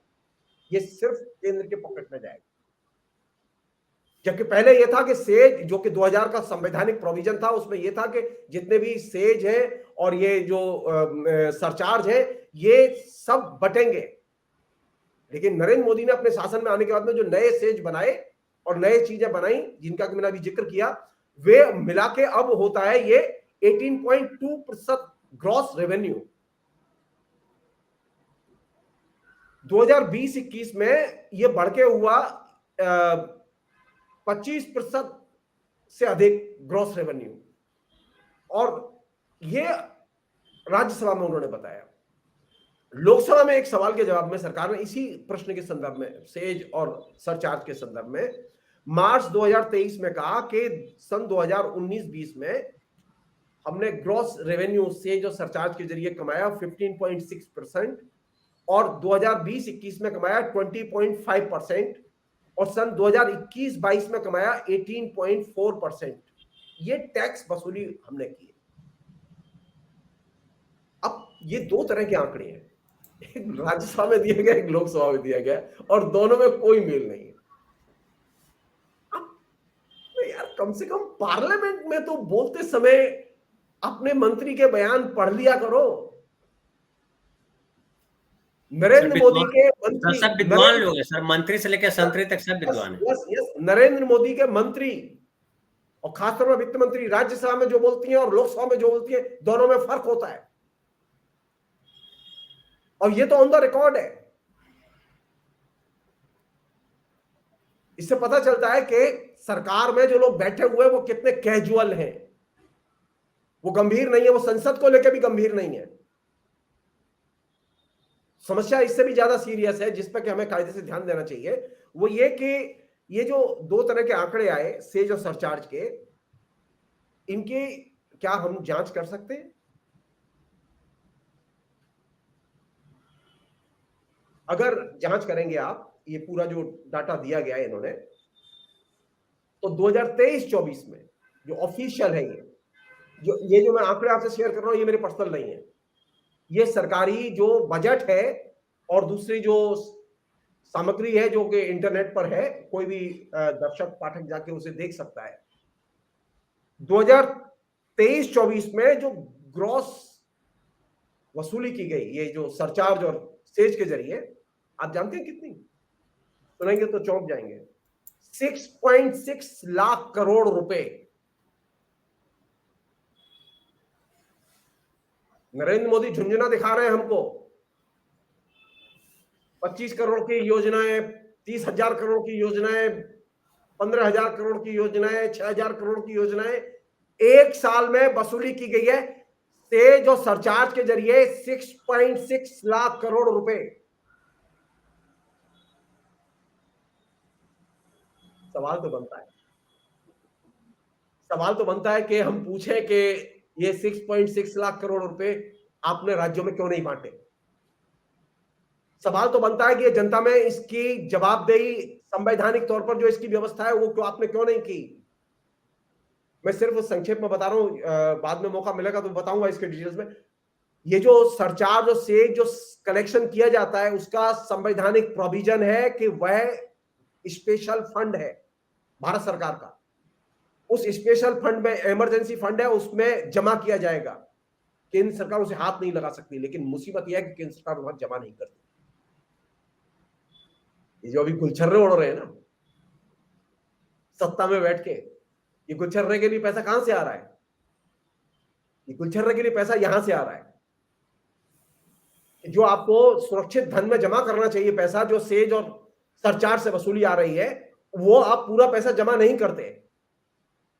ये सिर्फ केंद्र के पॉकेट में जाएगा। जबकि पहले यह था कि सेज, जो कि 2000 का संवैधानिक प्रोविजन था, उसमें यह था कि जितने भी सेज है और ये जो सरचार्ज है ये सब बटेंगे। लेकिन नरेंद्र मोदी ने अपने शासन में आने के बाद में जो नए सेज बनाए और नए चीजें बनाई, जिनका मैंने अभी जिक्र किया, वे मिला के अब होता है ये 18.2% ग्रॉस रेवेन्यू। 2020-21 में यह बढ़ के हुआ 25% से अधिक ग्रॉस रेवेन्यू। और यह राज्यसभा में उन्होंने बताया। लोकसभा में एक सवाल के जवाब में सरकार ने इसी प्रश्न के संदर्भ में, सेज और सरचार्ज के संदर्भ में, मार्च 2023 में कहा कि सन 2019-20 में हमने ग्रॉस रेवेन्यू सेज और सरचार्ज के जरिए कमाया 15.6% और 2020-21 में कमाया 20.5% और सन 2021-22 में कमाया 18.4%। ये टैक्स वसूली हमने की। अब ये दो तरह के आंकड़े हैं, एक राज्यसभा में दिया गया, एक लोकसभा में दिया गया, और दोनों में कोई मेल नहीं है। अब यार कम से कम पार्लियामेंट में तो बोलते समय अपने मंत्री के बयान पढ़ लिया करो। नरेंद्र मोदी के मंत्री, सब विद्वान लोग हैं सर, मंत्री से लेकर संतरी तक सब विद्वान हैं। यस, नरेंद्र मोदी के मंत्री और खासतौर पर वित्त मंत्री राज्यसभा में जो बोलती हैं और लोकसभा में जो बोलती हैं, दोनों में फर्क होता है। और ये तो ऑन द रिकॉर्ड है। इससे पता चलता है कि सरकार में जो लोग बैठे हुए हैं वो कितने कैजुअल हैं, वो गंभीर नहीं है, वो संसद को लेकर भी गंभीर नहीं है। समस्या इससे भी ज्यादा सीरियस है जिस पर कि हमें कायदे से ध्यान देना चाहिए, वो ये कि ये जो दो तरह के आंकड़े आए सेज और सरचार्ज के, इनकी क्या हम जांच कर सकते हैं? अगर जांच करेंगे आप, ये पूरा जो डाटा दिया गया है इन्होंने, तो 2023-24 में जो ऑफिशियल है, ये जो मैं आंकड़े आपसे शेयर कर रहा हूं, ये मेरे पर्सनल नहीं है, ये सरकारी जो बजट है और दूसरी जो सामग्री है जो कि इंटरनेट पर है, कोई भी दर्शक पाठक जाके उसे देख सकता है। 2023-24 में जो ग्रॉस वसूली की गई, ये जो सरचार्ज और सेज के जरिए, आप जानते हैं कितनी? सुनेंगे तो चौंक जाएंगे। 6.6 लाख करोड़ रुपए। नरेंद्र मोदी झुंझुना दिखा रहे हैं हमको। 25 करोड़ की योजनाएं, 30,000 करोड़ की योजनाएं, 15,000 करोड़ की योजनाएं, 6,000 करोड़ की योजनाएं एक साल में वसूली की गई है सेज और सरचार्ज के जरिए 6.6 लाख करोड़ रुपए। सवाल तो बनता है कि हम पूछें कि ये 6.6 लाख करोड़ रुपए आपने राज्यों में क्यों नहीं बांटे? सवाल तो बनता है कि ये जनता में इसकी जवाबदेही संवैधानिक तौर पर जो इसकी व्यवस्था है वो आपने क्यों नहीं की? मैं सिर्फ संक्षेप में बता रहा हूं, बाद में मौका मिलेगा तो बताऊंगा इसके डिटेल्स में। ये जो सरचार्ज और सेज जो कलेक्शन किया जाता है, उसका संवैधानिक प्रोविजन है कि वह स्पेशल फंड है भारत सरकार का। उस स्पेशल फंड में, इमरजेंसी फंड है, उसमें जमा किया जाएगा। केंद्र सरकार उसे हाथ नहीं लगा सकती, लेकिन मुसीबत यह है कि केंद्र सरकार वहां जमा नहीं करती। ये जो अभी गुलछर्रे उड़ रहे हैं ना सत्ता में बैठ के, ये गुलछर्रे के लिए पैसा कहां से आ रहा है? ये गुलछर्रे के लिए पैसा यहां से आ रहा है। जो आपको सुरक्षित धन में जमा करना चाहिए पैसा, जो सेज और सरचार्ज से वसूली आ रही है, वो आप पूरा पैसा जमा नहीं करते,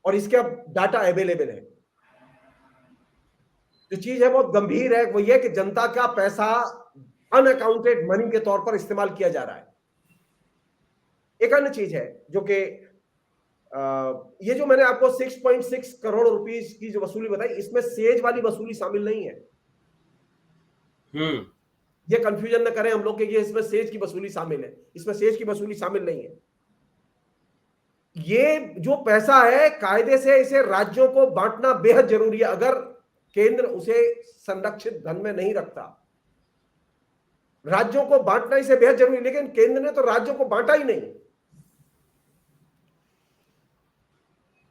और इसका डाटा अवेलेबल है। जो चीज है बहुत गंभीर है वो ये कि जनता का पैसा अनअकाउंटेड मनी के तौर पर इस्तेमाल किया जा रहा है। एक अन्य चीज है जो कि ये जो मैंने आपको 6.6 करोड़ रुपीस की जो वसूली बताई, इसमें सेज वाली वसूली शामिल नहीं है। ये कंफ्यूजन न करें हम लोग कि ये इसमें सेज की वसूली शामिल है, इसमें सेज की वसूली शामिल नहीं है। ये जो पैसा है, कायदे से इसे राज्यों को बांटना बेहद जरूरी है। अगर केंद्र उसे संरक्षित धन में नहीं रखता, राज्यों को बांटना इसे बेहद जरूरी, लेकिन केंद्र ने तो राज्यों को बांटा ही नहीं।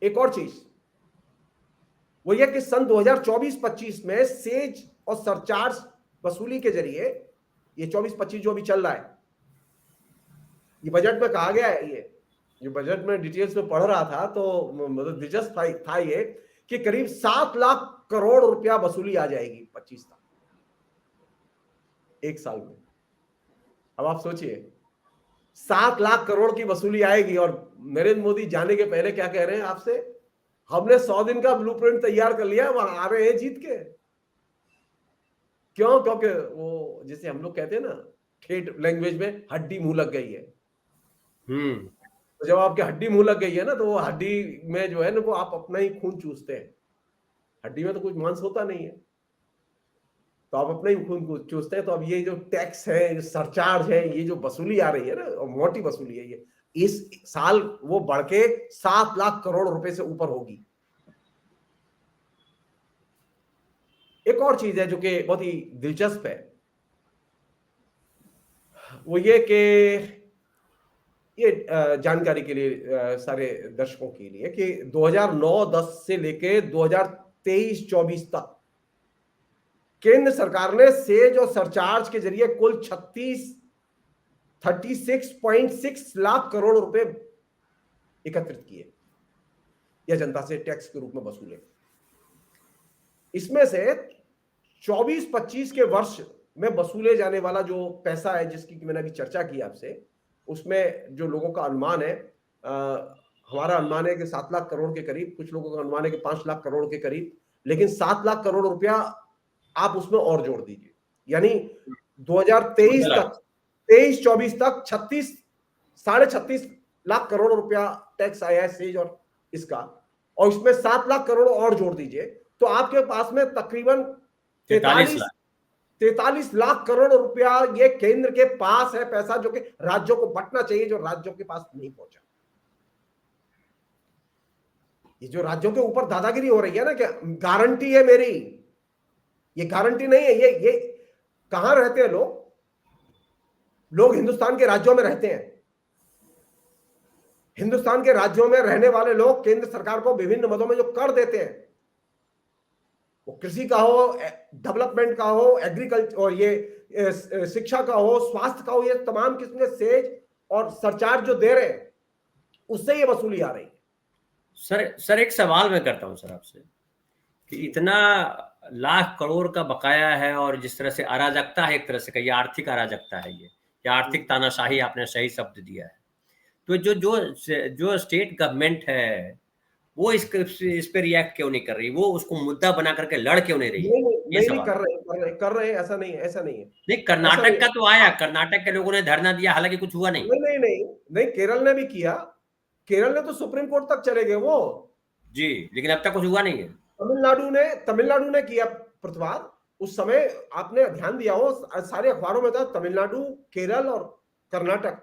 एक और चीज वो यह कि सन 2024-25 में सेज और सरचार्ज वसूली के जरिए, ये 24-25 जो अभी चल रहा है, ये बजट में कहा गया है, ये बजट में डिटेल्स में पढ़ रहा था तो मतलब दिलचस्प था ये कि करीब 7 लाख करोड़ रुपया वसूली आ जाएगी 25 तक, एक साल में। अब आप सोचिए 7 लाख करोड़ की वसूली आएगी, और नरेंद्र मोदी जाने के पहले क्या कह रहे हैं आपसे? हमने 100 दिन का ब्लूप्रिंट तैयार कर लिया, वहां आ रहे हैं जीत के। क्यों? क्योंकि वो जिसे हम लोग कहते हैं ना ठेठ लैंग्वेज में, हड्डी मुंह लग गई है। तो जब आपकी हड्डी मुंह लग गई है ना, तो वो हड्डी में जो है ना, वो आप अपना ही खून चूसते हैं। हड्डी में तो कुछ मांस होता नहीं है, तो आप अपना ही खून को चूसते हैं। तो अब ये जो टैक्स है, जो सरचार्ज है, ये जो वसूली आ रही है ना, और मोटी वसूली है, ये इस साल वो बढ़ के 7 लाख करोड़ रुपए से ऊपर होगी। एक और चीज है जो कि बहुत ही दिलचस्प है, वो ये कि ये जानकारी के लिए सारे दर्शकों के लिए कि 2009-10 से लेके 2023-24 तक केंद्र सरकार ने सेज और सरचार्ज के जरिए कुल 36.6 लाख करोड़ रुपए एकत्रित किए या जनता से टैक्स के रूप में वसूले। इसमें से 24-25 के वर्ष में वसूले जाने वाला जो पैसा है, जिसकी मैंने अभी चर्चा की आपसे, उसमें जो लोगों का अनुमान है हमारा अनुमान है कि 7 लाख करोड़ के करीब, कुछ लोगों का अनुमान है कि 5 लाख करोड़ के करीब, लेकिन 7 लाख करोड़ रुपया आप उसमें और जोड़ दीजिए, यानी 2023 15 लाख। तक, 23-24 तक 36 लाख करोड़ रुपया टैक्स आया है सेज और इसका, और इसमें 7 लाख करोड़ और जोड़ दीजिए, तो आपके पास में तकरीबन 43 लाख करोड़ रुपया ये केंद्र के पास है पैसा, जो कि राज्यों को बंटना चाहिए, जो राज्यों के पास नहीं पहुंचा। ये जो राज्यों के ऊपर दादागिरी हो रही है ना, क्या गारंटी है मेरी, ये गारंटी नहीं है। ये कहां रहते हैं लोग हिंदुस्तान के राज्यों में रहते हैं। हिंदुस्तान के राज्यों में रहने वाले लोग केंद्र सरकार को विभिन्न मदों में जो कर देते हैं, वो कृषि का हो, डेवलपमेंट का हो, एग्रीकल्चर और ये शिक्षा का हो, स्वास्थ्य का हो, ये तमाम किस्म के सेज और सरचार्ज जो दे रहे हैं, उससे ये वसूली आ रही है। सर एक सवाल मैं करता हूं सर आपसे कि इतना लाख करोड़ का बकाया है और जिस तरह से अराजकता है, एक तरह से कहिए आर्थिक अराजकता है ये, या आर्थिक तानाशाही, आपने सही शब्द दिया है, तो जो स्टेट गवर्नमेंट है वो इस पे रिएक्ट क्यों नहीं कर रही, वो उसको मुद्दा बना करके लड़ क्यों नहीं रही? ये नहीं सवाल कर रहे हैं, ऐसा नहीं है। नहीं, कर्नाटक का तो आया, कर्नाटक के लोगों ने धरना दिया, हालांकि कुछ हुआ नहीं। नहीं, केरल ने भी किया, केरल ने तो सुप्रीम कोर्ट तक चले गए वो जी, लेकिन अब तक कुछ हुआ नहीं है। तमिलनाडु ने किया प्रतिवाद उस समय, आपने ध्यान दिया हो, सारे अखबारों में था तमिलनाडु, केरल और कर्नाटक,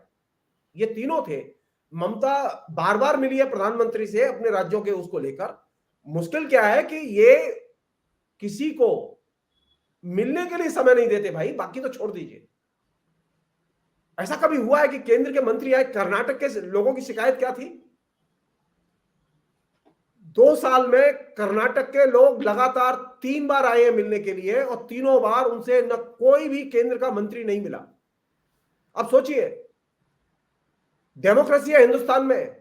ये तीनों थे। ममता बार बार मिली है प्रधानमंत्री से अपने राज्यों के उसको लेकर। मुश्किल क्या है कि ये किसी को मिलने के लिए समय नहीं देते भाई, बाकी तो छोड़ दीजिए। ऐसा कभी हुआ है कि केंद्र के मंत्री आए? कर्नाटक के लोगों की शिकायत क्या थी? 2 साल में कर्नाटक के लोग लगातार 3 बार आए हैं मिलने के लिए, और तीनों बार उनसे न कोई भी केंद्र का मंत्री नहीं मिला। अब सोचिए, डेमोक्रेसी है हिंदुस्तान में,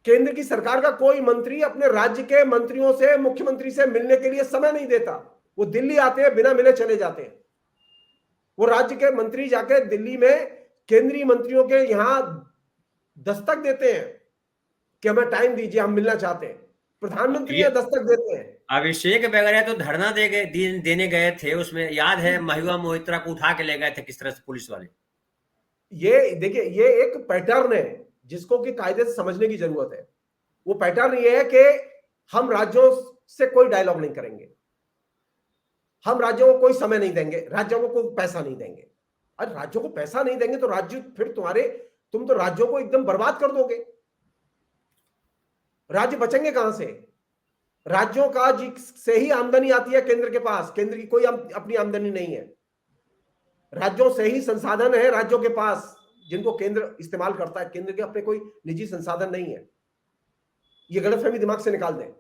केंद्र की सरकार का कोई मंत्री अपने राज्य के मंत्रियों से, मुख्यमंत्री से मिलने के लिए समय नहीं देता। वो दिल्ली आते हैं, बिना मिले चले जाते हैं। वो राज्य के मंत्री जाके दिल्ली में केंद्रीय मंत्रियों के यहां दस्तक देते हैं कि हमें टाइम दीजिए, हम मिलना चाहते हैं। प्रधानमंत्री यहां दस्तक देते हैं। अभिषेक वगैरह तो धरना देने गए थे, उसमें याद है महुआ मोहित्रा को उठा के ले गए थे किस तरह से पुलिस वाले। ये देखिए, ये एक पैटर्न है जिसको कि कायदे से समझने की जरूरत है। वो पैटर्न ये है कि हम राज्यों से कोई डायलॉग नहीं करेंगे, हम राज्यों को कोई समय नहीं देंगे, राज्यों को कोई पैसा नहीं देंगे। अरे राज्यों को पैसा नहीं देंगे तो राज्य फिर तुम तो राज्यों को एकदम बर्बाद कर दोगे। राज्य बचेंगे कहां से? राज्यों का से ही आमदनी आती है केंद्र के पास, केंद्र की कोई अपनी आमदनी नहीं है। राज्यों से ही संसाधन है राज्यों के पास जिनको केंद्र इस्तेमाल करता है, केंद्र के अपने कोई निजी संसाधन नहीं है। ये गलतफहमी दिमाग से निकाल दें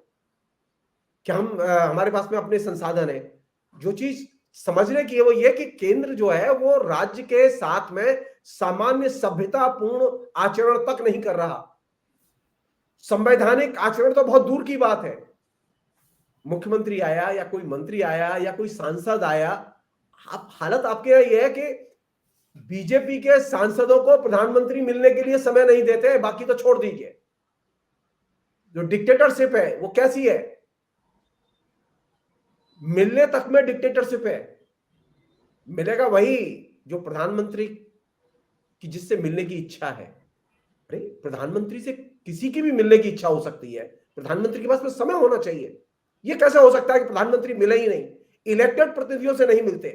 कि हमारे पास में अपने संसाधन है। जो चीज समझने की है वो ये कि केंद्र जो है वो राज्य के साथ में सामान्य सभ्यतापूर्ण आचरण तक नहीं कर रहा। संवैधानिक आचरण तो बहुत दूर की बात है। मुख्यमंत्री आया या कोई मंत्री आया या कोई सांसद आया, हालत आपके ये है कि बीजेपी के सांसदों को प्रधानमंत्री मिलने के लिए समय नहीं देते, बाकी तो छोड़ दीजिए। जो डिक्टेटरशिप है वो कैसी है? मिलने तक में डिक्टेटरशिप है। मिलेगा वही जो प्रधानमंत्री की जिससे मिलने की इच्छा है। अरे प्रधानमंत्री से किसी की भी मिलने की इच्छा हो सकती है, प्रधानमंत्री के पास में समय होना चाहिए। ये कैसे हो सकता है कि प्रधानमंत्री मिले ही नहीं? इलेक्टेड प्रतिनिधियों से नहीं मिलते,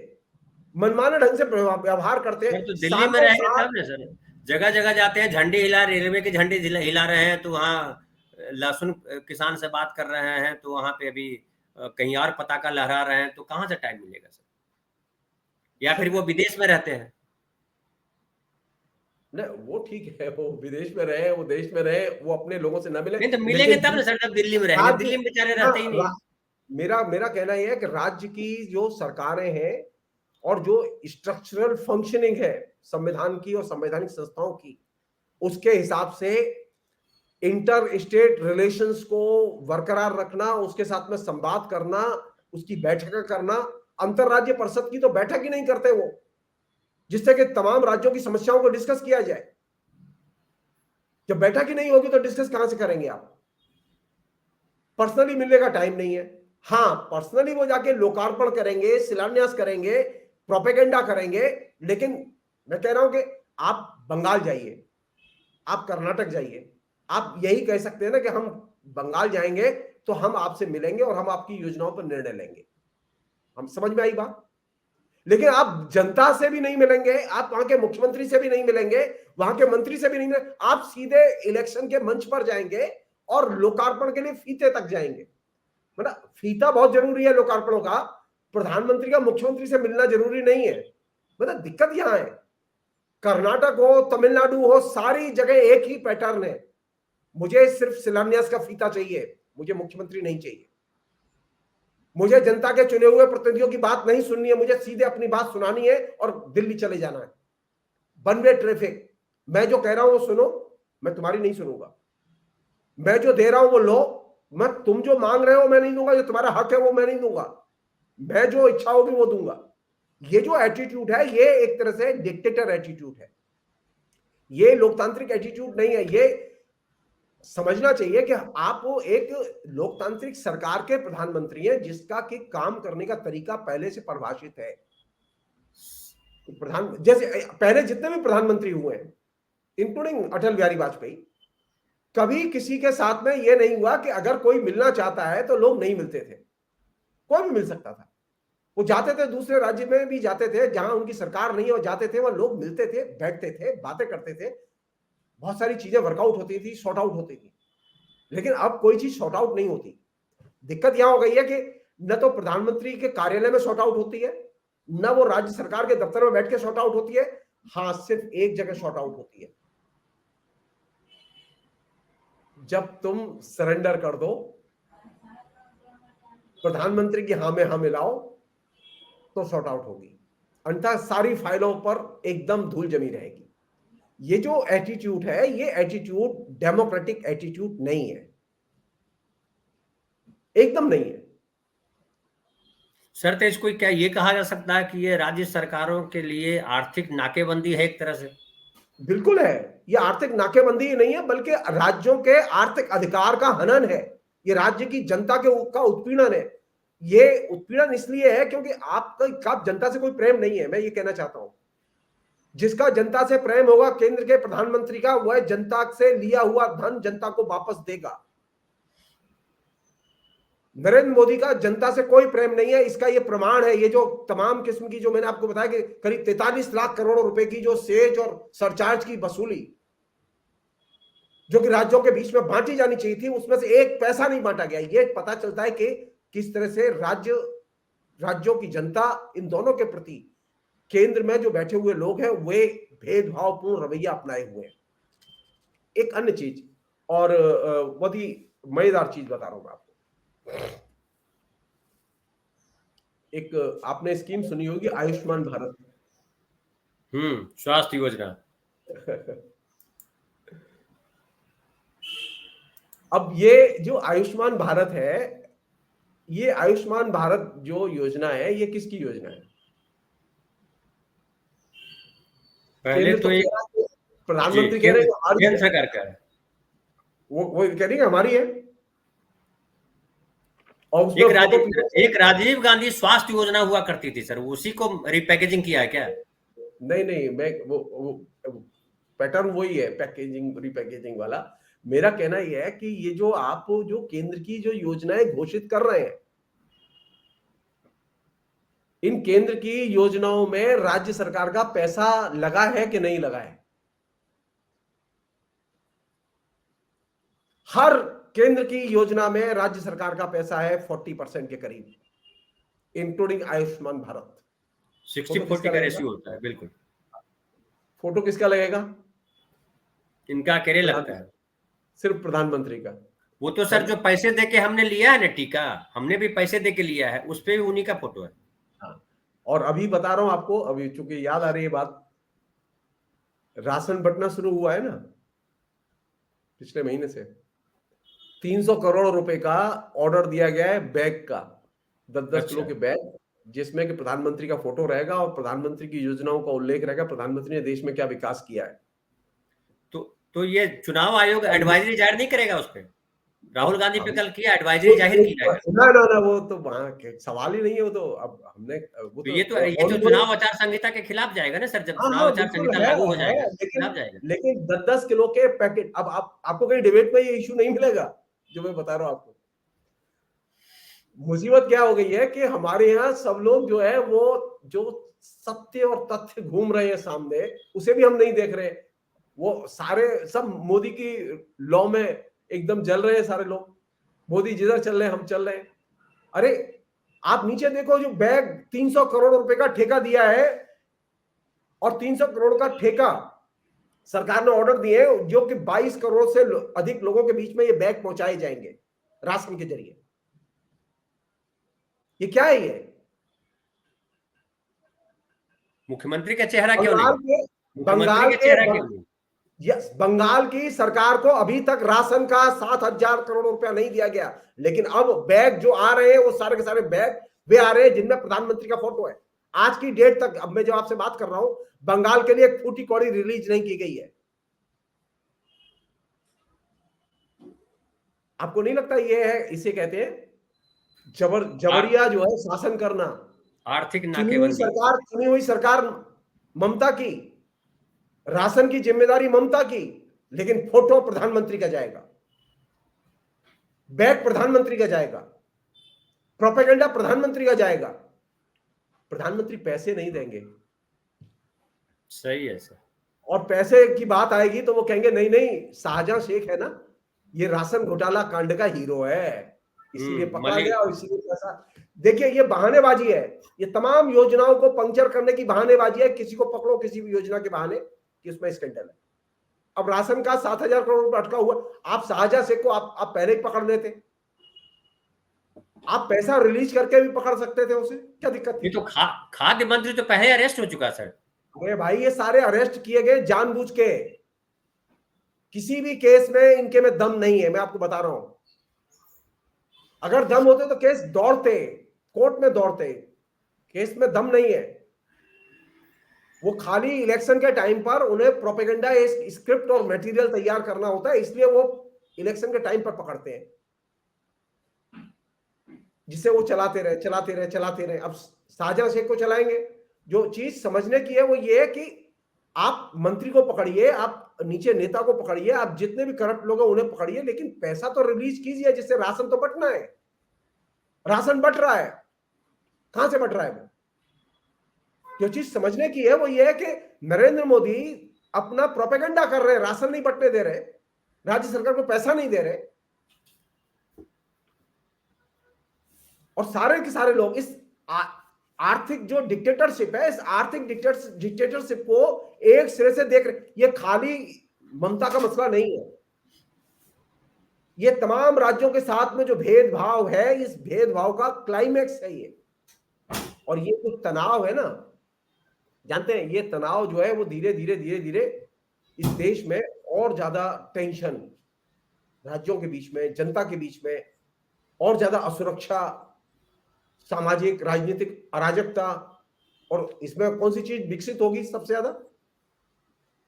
मनमाने ढंग से व्यवहार करते हैं। तो दिल्ली में रहेंगे तब ना सर, जगह जगह जाते हैं, झंडे हिला, रेलवे के झंडे हिला रहे हैं, तो वहाँ लहसुन किसान से बात कर रहे हैं, तो वहां पे अभी कहीं और पताका लहरा रहे हैं, तो कहाँ से टाइम मिलेगा सर? या फिर वो विदेश में रहते हैं? नहीं, वो ठीक है, वो विदेश में रहे, वो देश में रहे, वो अपने लोगों से न मिले। नहीं तो मिलेंगे तब ना सर, जब दिल्ली में रहेंगे। दिल्ली में बेचारे रहते ही नहीं। मेरा कहना यह है कि राज्य की जो सरकारें हैं और जो स्ट्रक्चरल फंक्शनिंग है संविधान की और संवैधानिक संस्थाओं की, उसके हिसाब से इंटर स्टेट रिलेशंस को बरकरार रखना, उसके साथ में संवाद करना, उसकी बैठकें करना। अंतरराज्य परिषद की तो बैठक ही नहीं करते वो, जिससे कि तमाम राज्यों की समस्याओं को डिस्कस किया जाए। जब बैठक ही नहीं होगी तो डिस्कस कहां से करेंगे आप? पर्सनली मिलने का टाइम नहीं है। हाँ, पर्सनली वो जाके लोकार्पण करेंगे, शिलान्यास करेंगे, प्रोपेगेंडा करेंगे, लेकिन मैं कह रहा हूं कि आप बंगाल जाइए, आप कर्नाटक जाइए, आप यही कह सकते हैं ना कि हम बंगाल जाएंगे तो हम आपसे मिलेंगे और हम आपकी योजनाओं पर निर्णय लेंगे। हम समझ में आई बात? लेकिन आप जनता से भी नहीं मिलेंगे, आप वहां के मुख्यमंत्री से भी नहीं मिलेंगे, वहां के मंत्री से भी नहीं मिलेंगे, आप सीधे इलेक्शन के मंच पर जाएंगे और लोकार्पण के लिए फीते तक जाएंगे। मतलब फीता बहुत जरूरी है लोकार्पणों का, प्रधानमंत्री का मुख्यमंत्री से मिलना जरूरी नहीं है। मतलब दिक्कत यहां है, कर्नाटक हो, तमिलनाडु हो, सारी जगह एक ही पैटर्न है। मुझे सिर्फ शिलान्यास का फीता चाहिए, मुझे मुख्यमंत्री नहीं चाहिए। मुझे जनता के चुने हुए प्रतिनिधियों की बात नहीं सुननी है, मुझे सीधे अपनी बात सुनानी है और दिल्ली चले जाना है। वन वे ट्रैफिक, मैं जो कह रहा हूं वो सुनो, मैं तुम्हारी नहीं सुनूंगा। मैं जो दे रहा हूं वो लो, मैं तुम जो मांग रहे हो मैं नहीं दूंगा, जो तुम्हारा हक है वो मैं नहीं दूंगा। मैं जो इच्छा होगी वो दूंगा। ये जो एटीट्यूड है ये एक तरह से डिक्टेटर एटीट्यूड है, ये लोकतांत्रिक एटीट्यूड नहीं है। ये समझना चाहिए कि आप एक लोकतांत्रिक सरकार के प्रधानमंत्री हैं जिसका कि काम करने का तरीका पहले से परिभाषित है। जैसे पहले जितने भी प्रधानमंत्री हुए हैं इंक्लूडिंग अटल बिहारी वाजपेयी, कभी किसी के साथ में यह नहीं हुआ कि अगर कोई मिलना चाहता है तो लोग नहीं मिलते थे। कोई भी मिल सकता था, वो जाते थे, दूसरे राज्य में भी जाते थे जहां उनकी सरकार नहीं है, वो जाते थे, वहां लोग मिलते थे, बैठते थे, बातें करते थे, बहुत सारी चीजें वर्कआउट होती थी, सॉर्ट आउट होती थी। लेकिन अब कोई चीज सॉर्ट आउट नहीं होती। दिक्कत यहां हो गई है कि न तो प्रधानमंत्री के कार्यालय में सॉर्ट आउट होती है, न वो राज्य सरकार के दफ्तर में बैठ के सॉर्ट आउट होती है। हाँ, सिर्फ एक जगह सॉर्ट आउट होती है, जब तुम सरेंडर कर दो, प्रधानमंत्री की हाँ में हाँ मिलाओ, तो सॉर्ट आउट होगी। अन्यथा सारी फाइलों पर एकदम धूल जमी रहेगी। ये जो एटीट्यूड है, ये एटीट्यूड डेमोक्रेटिक एटीट्यूड नहीं है, एकदम नहीं है। सर, तो इसको क्या ये कहा जा सकता है कि ये राज्य सरकारों के लिए आर्थिक नाकेबंदी है एक तरह से? बिल्कुल है। ये आर्थिक नाकेबंदी ही नहीं है, बल्कि राज्यों के आर्थिक अधिकार का हनन है। ये राज्य की जनता का उत्पीड़न है। ये उत्पीड़न इसलिए है क्योंकि आपका जनता से कोई प्रेम नहीं है। मैं ये कहना चाहता हूं, जिसका जनता से प्रेम होगा केंद्र के प्रधानमंत्री का, वह जनता से लिया हुआ धन जनता को वापस देगा। नरेंद्र मोदी का जनता से कोई प्रेम नहीं है, इसका ये प्रमाण है। ये जो तमाम किस्म की, जो मैंने आपको बताया कि करीब 43 लाख करोड़ रुपए की जो सेज और सरचार्ज की वसूली जो कि राज्यों के बीच में बांटी जानी चाहिए थी, उसमें से एक पैसा नहीं बांटा गया। ये पता चलता है कि किस तरह से राज्यों की जनता इन दोनों के प्रति, केंद्र में जो बैठे हुए लोग हैं, वे भेदभावपूर्ण रवैया अपनाए हुए हैं। एक अन्य चीज और बहुत ही मजेदार चीज बता रहा हूं मैं आपको। एक आपने स्कीम सुनी होगी, आयुष्मान भारत। स्वास्थ्य योजना। अब ये जो आयुष्मान भारत है, ये आयुष्मान भारत जो योजना है, ये किसकी योजना है? पहले तो ये प्रधानमंत्री कह रहे हैं हमारी केंद्र सरकार का है। वो कह रही है हमारी है। और एक राजीव गांधी स्वास्थ्य योजना हुआ करती थी सर, उसी को रिपैकेजिंग किया है क्या? नहीं, मैं वो पैटर्न वही है, पैकेजिंग रिपैकेजिंग वाला। मेरा कहना यह है कि ये जो आप जो केंद्र की जो योजनाएं घोषित कर रहे हैं, इन केंद्र की योजनाओं में राज्य सरकार का पैसा लगा है कि नहीं लगा है? हर केंद्र की योजना में राज्य सरकार का पैसा है 40% के करीब, इंक्लूडिंग आयुष्मान भारत। 60-40 का रेशियो होता है, बिल्कुल। फोटो किसका लगेगा? इनका अकेले लगता है, सिर्फ प्रधानमंत्री का। वो तो सर जो पैसे देके हमने लिया है ना टीका, हमने भी पैसे देके लिया है, उस पे भी उन्हीं का फोटो है। हाँ, और अभी बता रहा हूं आपको, अभी चूंकि याद आ रही है बात, राशन बंटना शुरू हुआ है ना पिछले महीने से, 300 करोड़ रुपए का ऑर्डर दिया गया है बैग का, 10-10 किलो के बैग, जिसमें कि प्रधानमंत्री का फोटो रहेगा और प्रधानमंत्री की योजनाओं का उल्लेख रहेगा, प्रधानमंत्री ने देश में क्या विकास किया है। तो तो ये चुनाव आयोग एडवाइजरी जारी नहीं करेगा उस पर? राहुल गांधी पे अब कल किया, एडवाइजरी जाहिर की जाएगा। ना ना ना, वो तो वहाँ के सवाल ही नहीं है। वो तो अब हमने वो तो तो ये तो चुनाव आचार संहिता के खिलाफ जाएगा ना सर, जब हाँ चुनाव हाँ आचार बिल्कुल संहिता है लागू हो जाएगा है, तो लेकिन खिलाफ जाएगा। 10-10 किलो के पैकेट, अब आपको कहीं डिबेट में ये इशू नहीं मिलेगा जो मैं बता रहा हूँ आपको। मुसीबत क्या हो गई है कि हमारे यहाँ सब लोग जो है वो जो सत्य और तथ्य घूम रहे हैं सामने, उसे भी हम नहीं देख रहे। वो सारे सब मोदी की लॉ में एकदम जल रहे हैं सारे लोग। मोदी जिधर चल रहे हैं हम चल रहे हैं। अरे आप नीचे देखो, जो बैग 300 करोड़ रुपए का ठेका दिया है, और 300 करोड़ का ठेका सरकार ने ऑर्डर दिए जो कि 22 करोड़ से अधिक लोगों के बीच में ये बैग पहुंचाए जाएंगे राशन के जरिए। ये क्या है? ये मुख्यमंत्री का चेहरा क्यों बंगाल नहीं? के मुख्यमंत्री बंगाल का के चेहरा क्यों नहीं? यस, बंगाल की सरकार को अभी तक राशन का 7,000 करोड़ रुपया नहीं दिया गया, लेकिन अब बैग जो आ रहे हैं वो सारे के सारे बैग वे आ रहे हैं जिनमें प्रधानमंत्री का फोटो है। आज की डेट तक, अब मैं जो आपसे बात कर रहा हूं, बंगाल के लिए एक फूटी कौड़ी रिलीज नहीं की गई है। आपको नहीं लगता ये है, इसे कहते हैं जबरिया जो है शासन करना? आर्थिक नाकेबंदी। चुनी हुई सरकार ममता की, राशन की जिम्मेदारी ममता की, लेकिन फोटो प्रधानमंत्री का जाएगा, बैग प्रधानमंत्री का जाएगा, प्रोपेगेंडा प्रधानमंत्री का जाएगा। प्रधानमंत्री पैसे नहीं देंगे। सही है सर। और पैसे की बात आएगी तो वो कहेंगे नहीं नहीं, शाहजहां शेख है ना, ये राशन घोटाला कांड का हीरो है, इसीलिए पकड़ा मलिक। गया और इसीलिए पैसा। देखिए ये बहानेबाजी है, ये तमाम योजनाओं को पंक्चर करने की बहानेबाजी है। किसी को पकड़ो किसी भी योजना के बहाने कि उसमें स्कैंडल है। अब राशन का 7,000 करोड़ रुपए अटका हुआ, आप शाहजहां शेख को आप पहले ही पकड़ लेते, आप पैसा रिलीज करके भी पकड़ सकते थे उसे, क्या दिक्कत थी? ये तो खाद्य मंत्री तो पहले अरेस्ट हो चुका सर। अरे भाई ये सारे अरेस्ट किए गए जानबूझ के, किसी भी केस में इनके में दम नहीं है, मैं आपको बता रहा हूं। अगर दम होते तो केस दौड़ते, कोर्ट में दौड़ते, केस में दम नहीं है। वो खाली इलेक्शन के टाइम पर उन्हें प्रोपेगेंडा स्क्रिप्ट और मटेरियल तैयार करना होता है, इसलिए वो इलेक्शन के टाइम पर पकड़ते हैं, जिसे वो चलाते रहे चलाते रहे चलाते रहे। अब शाहजहां शेख को चलाएंगे। जो चीज समझने की है वो ये है कि आप मंत्री को पकड़िए, आप नीचे नेता को पकड़िए, आप जितने भी करप्ट लोग हैं उन्हें पकड़िए, लेकिन पैसा तो रिलीज कीजिए जिससे राशन तो बंटना है। राशन बंट रहा है, कहां से बंट रहा है? वो जो चीज समझने की है वो ये है कि नरेंद्र मोदी अपना प्रोपेगेंडा कर रहे हैं, राशन नहीं बंटने दे रहे, राज्य सरकार को पैसा नहीं दे रहे, और सारे के सारे लोग इस आर्थिक जो डिक्टेटरशिप है, इस आर्थिक डिक्टेटरशिप को एक सिरे से देख रहे। ये खाली ममता का मसला नहीं है, ये तमाम राज्यों के साथ में जो भेदभाव है, इस भेदभाव का क्लाइमैक्स है ये। और ये जो तनाव है ना, जानते हैं ये तनाव जो है वो धीरे धीरे धीरे धीरे इस देश में और ज्यादा टेंशन, राज्यों के बीच में, जनता के बीच में और ज्यादा असुरक्षा, सामाजिक राजनीतिक अराजकता। और इसमें कौन सी चीज विकसित होगी सबसे ज्यादा?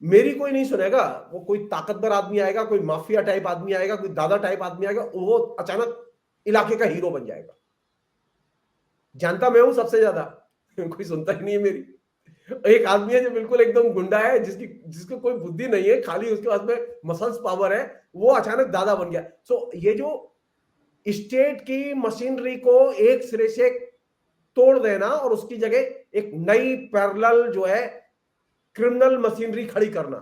मेरी कोई नहीं सुनेगा, वो कोई ताकतवर आदमी आएगा, कोई माफिया टाइप आदमी आएगा, कोई दादा टाइप आदमी आएगा, वो अचानक इलाके का हीरो बन जाएगा। जानता मैं हूं सबसे ज्यादा, कोई सुनता ही नहीं है मेरी। एक आदमी है जो बिल्कुल एकदम गुंडा है, जिसको कोई बुद्धि नहीं है, खाली उसके पास में मसल्स पावर है, वो अचानक दादा बन गया। सो ये जो स्टेट की मशीनरी को एक सिरे से तोड़ देना और उसकी जगह एक नई पैरेलल जो है क्रिमिनल मशीनरी खड़ी करना,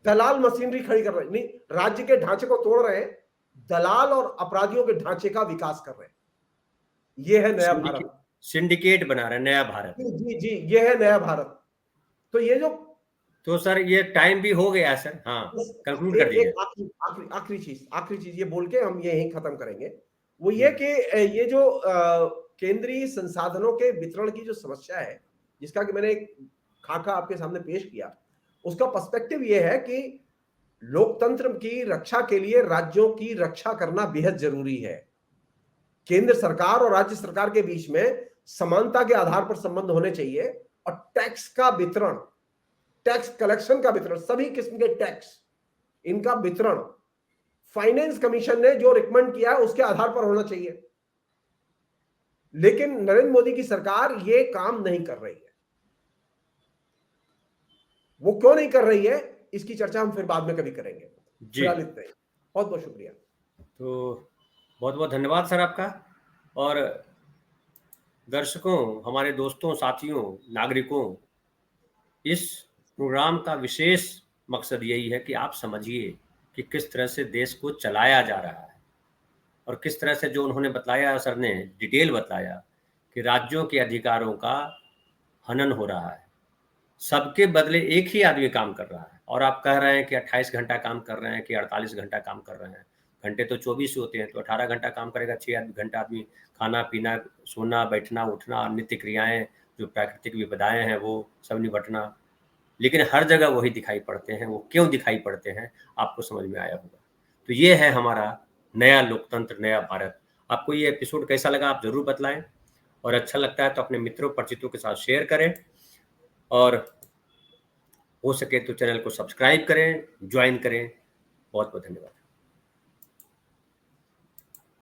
दलाल मशीनरी खड़ी कर रहे हैं, नहीं, राज्य के ढांचे को तोड़ रहे हैं, दलाल और अपराधियों के ढांचे का विकास कर रहे हैं। ये है नया भारत, सिंडिकेट बना रहे हैं नया भारत। जी जी, ये है नया भारत। तो ये जो, तो सर ये टाइम भी हो गया सर, हाँ कंक्लूड कर दीजिए। आखिरी चीज ये बोल के हम ये यहीं खत्म करेंगे। वो ये कि ये जो केंद्रीय संसाधनों के वितरण की जो समस्या है, जिसका कि मैंने एक खाका आपके सामने पेश किया, उसका पर्सपेक्टिव ये है कि लोकतंत्र की रक्षा के लिए राज्यों की रक्षा करना बेहद जरूरी है। केंद्र सरकार और राज्य सरकार के बीच में समानता के आधार पर संबंध होने चाहिए, और टैक्स का वितरण, टैक्स कलेक्शन का वितरण, सभी किस्म के टैक्स इनका वितरण फाइनेंस कमीशन ने जो रिकमेंड किया है उसके आधार पर होना चाहिए। लेकिन नरेंद्र मोदी की सरकार ये काम नहीं कर रही है। वो क्यों नहीं कर रही है, इसकी चर्चा हम फिर बाद में कभी करेंगे। फिलहाल इतना ही। बहुत बहुत शुक्रिया। तो बहुत बहुत धन्यवाद सर आपका। और दर्शकों, हमारे दोस्तों, साथियों, नागरिकों, इस प्रोग्राम का विशेष मकसद यही है कि आप समझिए कि किस तरह से देश को चलाया जा रहा है और किस तरह से जो उन्होंने बताया, सर ने डिटेल बताया कि राज्यों के अधिकारों का हनन हो रहा है। सबके बदले एक ही आदमी काम कर रहा है और आप कह रहे हैं कि 28 घंटा काम कर रहे हैं कि 48 घंटा काम कर रहे हैं। घंटे तो 24 होते हैं, तो 18 घंटा काम करेगा, 6 घंटा आदमी खाना पीना, सोना, बैठना, उठना, नित्य क्रियाएं, जो प्राकृतिक विपदाएं हैं वो सब निपटना। लेकिन हर जगह वही दिखाई पड़ते हैं। वो क्यों दिखाई पड़ते हैं, आपको समझ में आया होगा। तो ये है हमारा नया लोकतंत्र, नया भारत। आपको ये एपिसोड कैसा लगा आप ज़रूर बतलाएं, और अच्छा लगता है तो अपने मित्रों परिचितों के साथ शेयर करें, और हो सके तो चैनल को सब्सक्राइब करें, ज्वाइन करें। बहुत बहुत धन्यवाद।